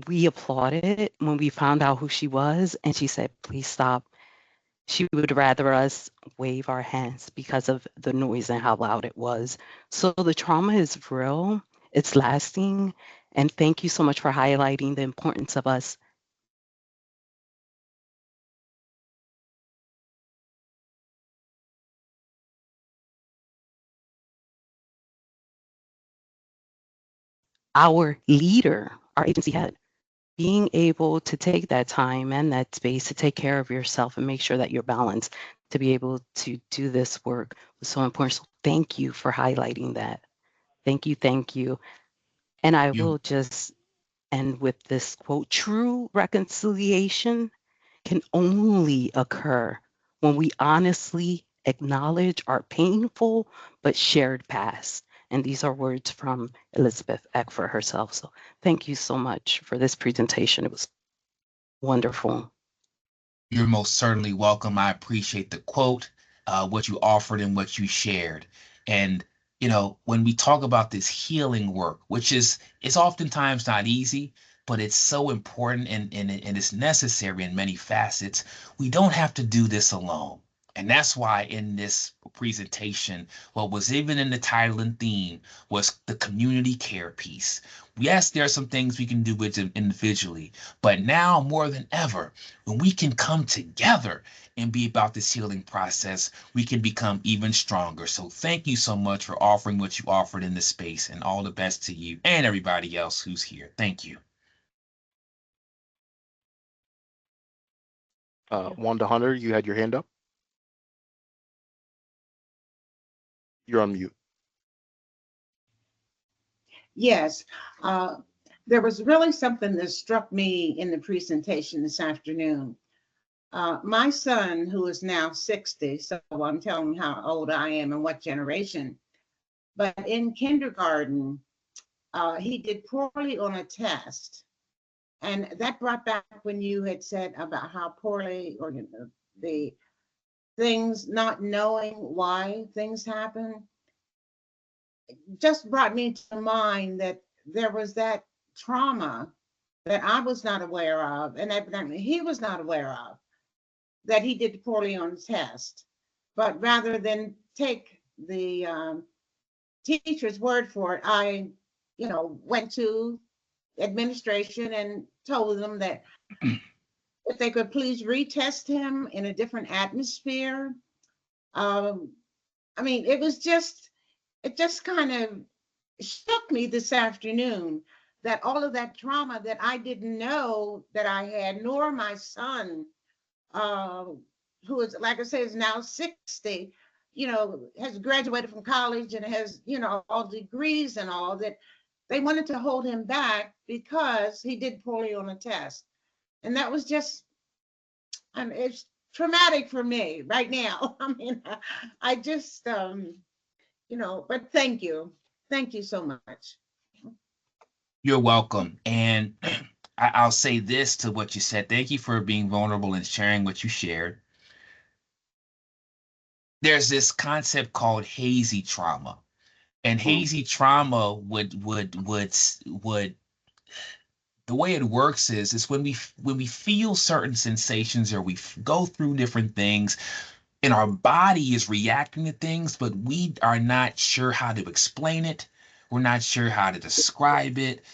We applauded when we found out who she was, and she said, please stop. She would rather us wave our hands because of the noise and how loud it was. So the trauma is real, it's lasting, and thank you so much for highlighting the importance of us our leader, our agency head, being able to take that time and that space to take care of yourself and make sure that you're balanced to be able to do this work was so important. So thank you for highlighting that. Thank you, thank you. And I You will just end with this quote: true reconciliation can only occur when we honestly acknowledge our painful but shared past. And these are words from Elizabeth Eckford herself. So thank you so much for this presentation. It was wonderful. You're most certainly welcome. I appreciate the quote, what you offered and what you shared. And when we talk about this healing work, which is oftentimes not easy, but it's so important and it's necessary in many facets, we don't have to do this alone. And that's why in this presentation, what was even in the title and theme was the community care piece. Yes, there are some things we can do with individually, but now more than ever, when we can come together and be about this healing process, we can become even stronger. So thank you so much for offering what you offered in this space, and all the best to you and everybody else who's here. Thank you. Wanda Hunter, you had your hand up. You're on mute. Yes, there was really something that struck me in the presentation this afternoon. My son, who is now 60, so I'm telling how old I am and what generation, but in kindergarten, he did poorly on a test. And that brought back when you had said about how poorly, or the things, not knowing why things happen, just brought me to mind that there was that trauma that I was not aware of, and evidently he was not aware of, that he did poorly on the test. But rather than take the teacher's word for it, I, went to administration and told them that if they could please retest him in a different atmosphere. I mean, it just kind of shook me this afternoon that all of that trauma that I didn't know that I had, nor my son, uh, who is, like I said, is now 60, has graduated from college and has, all degrees and all that. They wanted to hold him back because he did poorly on a test. And that was just, it's traumatic for me right now. I mean, I just, but thank you. Thank you so much. You're welcome. And I'll say this to what you said. Thank you for being vulnerable and sharing what you shared. There's this concept called hazy trauma. And hazy trauma would the way it works is when we feel certain sensations, or we go through different things, and our body is reacting to things, but we are not sure how to explain it. We're not sure how to describe it.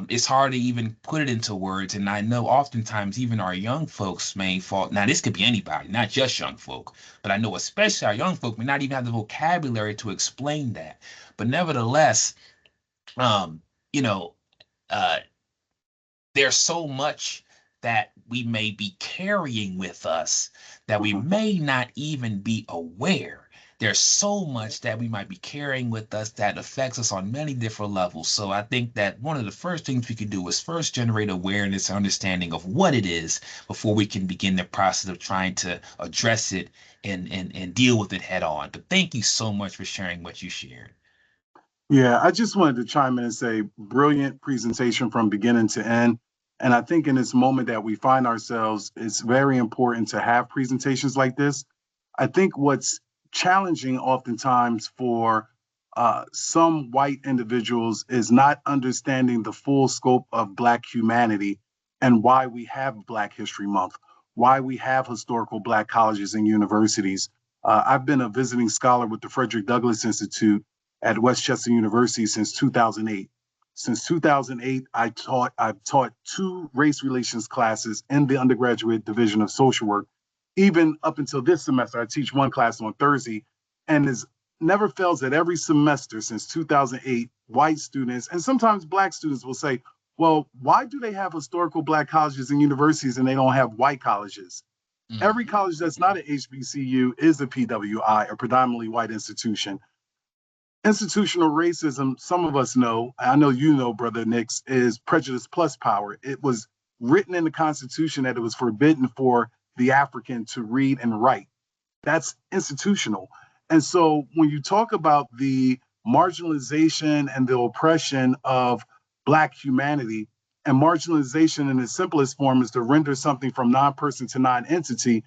It's hard to even put it into words. And I know oftentimes even our young folks may fall. Now, this could be anybody, not just young folk, but I know especially our young folk may not even have the vocabulary to explain that. But nevertheless, um, you know, uh, there's so much that we may be carrying with us that we may not even be aware. There's so much that we might be carrying with us that affects us on many different levels. So I think that one of the first things we can do is first generate awareness, understanding of what it is before we can begin the process of trying to address it and deal with it head on. But thank you so much for sharing what you shared. Yeah, I just wanted to chime in and say brilliant presentation from beginning to end. And I think in this moment that we find ourselves, it's very important to have presentations like this. I think what's challenging oftentimes for some white individuals is not understanding the full scope of Black humanity and why we have Black History Month, why we have historical Black colleges and universities. I've been a visiting scholar with the Frederick Douglass Institute at Westchester University since 2008. Since 2008, I've taught 2 race relations classes in the undergraduate division of social work. Even up until this semester, I teach 1 class on Thursday, and is never fails that every semester since 2008, white students and sometimes Black students will say, well, why do they have historical Black colleges and universities and they don't have white colleges? Every college that's not an HBCU is a PWI, a predominantly white institution. Institutional racism, some of us know, I know you know, Brother Nicks, is prejudice plus power. It was written in the Constitution that it was forbidden for the African to read and write. That's institutional. And so when you talk about the marginalization and the oppression of Black humanity, and marginalization in its simplest form is to render something from non-person to non-entity,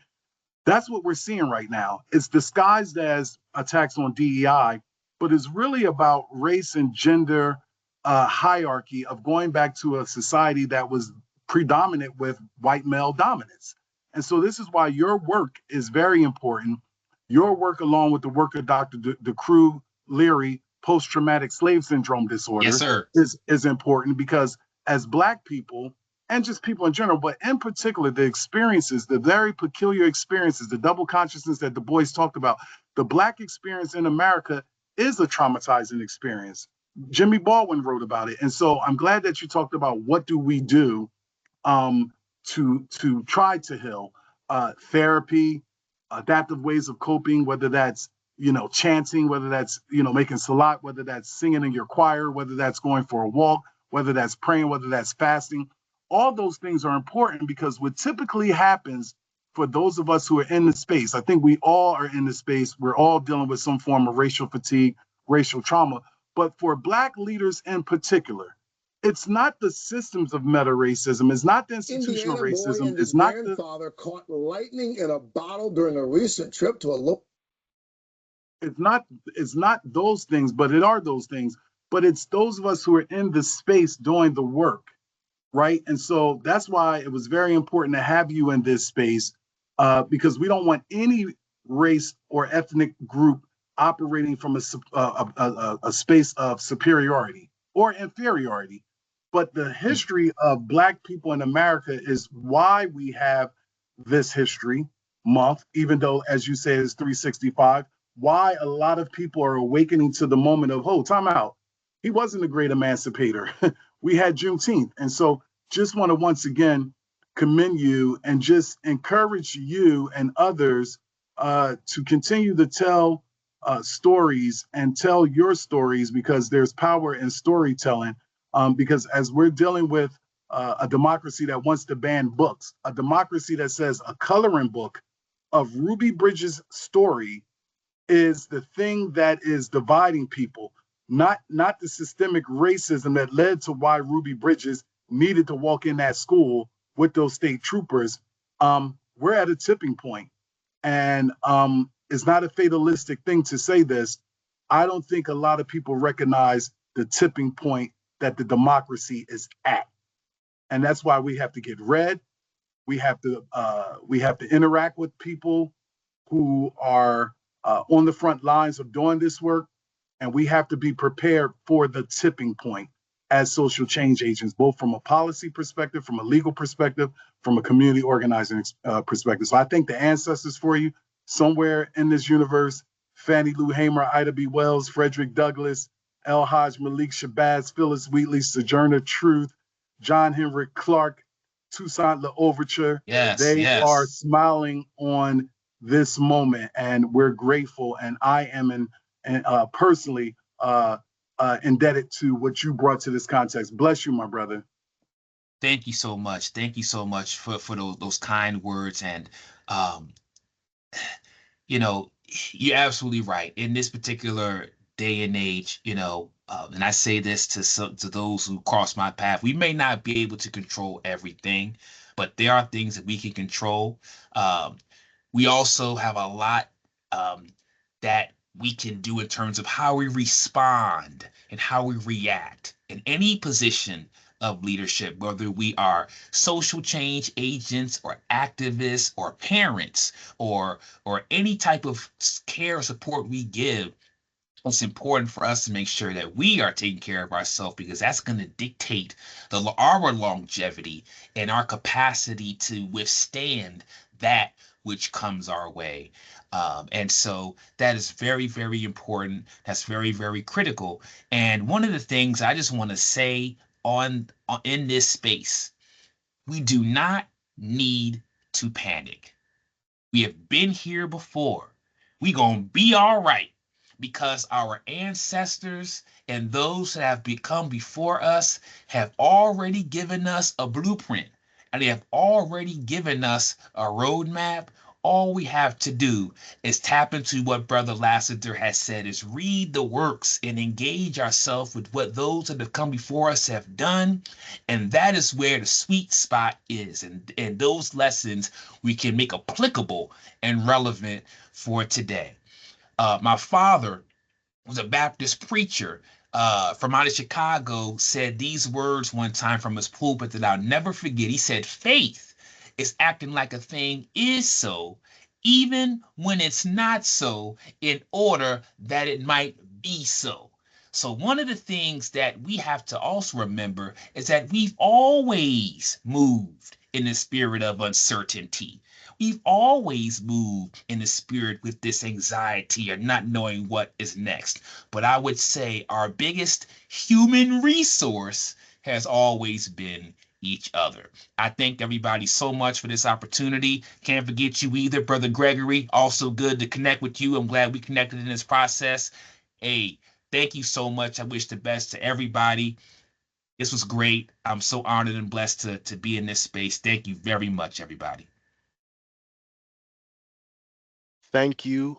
that's what we're seeing right now. It's disguised as attacks on DEI, but it's really about race and gender hierarchy of going back to a society that was predominant with white male dominance. And so this is why your work is very important. Your work, along with the work of Dr. DeCrew Leary, post-traumatic slave syndrome disorder, yes, sir, is important, because as Black people, and just people in general, but in particular, the experiences, the very peculiar experiences, the double consciousness that Du Bois talked about, the Black experience in America is a traumatizing experience. Jimmy Baldwin wrote about it. And so I'm glad that you talked about what do we do to try to heal. Therapy, adaptive ways of coping, whether that's, chanting, whether that's, making salat, whether that's singing in your choir, whether that's going for a walk, whether that's praying, whether that's fasting. All those things are important, because what typically happens for those of us who are in the space, I think we all are in the space, we're all dealing with some form of racial fatigue, racial trauma. But for Black leaders in particular, it's not the systems of meta racism, it's not the institutional Indiana racism, boy and it's his not grandfather caught lightning in a bottle during a recent trip to a local. it's not those things, but it are those things. but it's those of us who are in the space doing the work, right? And so that's why it was very important to have you in this space, because we don't want any race or ethnic group operating from a space of superiority or inferiority. But the history of Black people in America is why we have this history month, even though, as you say, it's 365. Why a lot of people are awakening to the moment of, oh, time out. He wasn't a great emancipator. We had Juneteenth. And so just want to once again commend you and just encourage you and others to continue to tell stories and tell your stories, because there's power in storytelling. Because as we're dealing with a democracy that wants to ban books, a democracy that says a coloring book of Ruby Bridges' story is the thing that is dividing people, not the systemic racism that led to why Ruby Bridges needed to walk in that school with those state troopers. We're at a tipping point, and it's not a fatalistic thing to say this. I don't think a lot of people recognize the tipping point that the democracy is at, and that's why we have to get read. We have to interact with people who are on the front lines of doing this work, and we have to be prepared for the tipping point as social change agents, both from a policy perspective, from a legal perspective, from a community organizing perspective. So I thank the ancestors for you somewhere in this universe: Fannie Lou Hamer, Ida B. Wells, Frederick Douglass, El Haj Malik Shabazz, Phyllis Wheatley, Sojourner Truth, John Henrik Clark, Toussaint L'Ouverture. Yes, They are yes. smiling on this moment, and we're grateful. And I am personally indebted to what you brought to this context. Bless you, my brother. Thank you so much. Thank you so much for those kind words. And um, you know, you're absolutely right. In this particular day and age, and I say this to those who cross my path, we may not be able to control everything, but there are things that we can control. Um, we also have a lot um, that we can do in terms of how we respond and how we react in any position of leadership, whether we are social change agents or activists or parents or any type of care or support we give. It's important for us to make sure that we are taking care of ourselves, because that's going to dictate our longevity and our capacity to withstand that which comes our way. And so that is very, very important. That's very, very critical. And one of the things I just want to say in this space, we do not need to panic. We have been here before. We gonna be all right, because our ancestors and those that have become before us have already given us a blueprint, and they have already given us a roadmap. All we have to do is tap into what Brother Lassiter has said, is read the works and engage ourselves with what those that have come before us have done. And that is where the sweet spot is. And those lessons we can make applicable and relevant for today. My father was a Baptist preacher from out of Chicago, said these words one time from his pulpit that I'll never forget. He said, faith is acting like a thing is so, even when it's not so, in order that it might be so. So, one of the things that we have to also remember is that we've always moved in the spirit of uncertainty. We've always moved in the spirit with this anxiety or not knowing what is next. But I would say our biggest human resource has always been each other. I thank everybody so much for this opportunity. Can't forget you either, Brother Gregory. Also good to connect with you. I'm glad we connected in this process. Hey, thank you so much. I wish the best to everybody. This was great. I'm so honored and blessed to be in this space. Thank you very much, everybody. Thank you,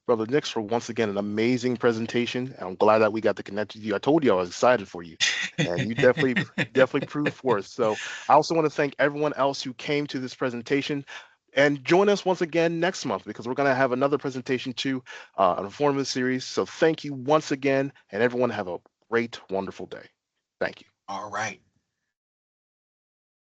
Brother Nix, for once again an amazing presentation. I'm glad that we got to connect with you. I told you I was excited for you, and you definitely proved for us. So I also want to thank everyone else who came to this presentation. And join us once again next month, because we're going to have another presentation too, an informative series. So thank you once again, and everyone have a great, wonderful day. Thank you. All right.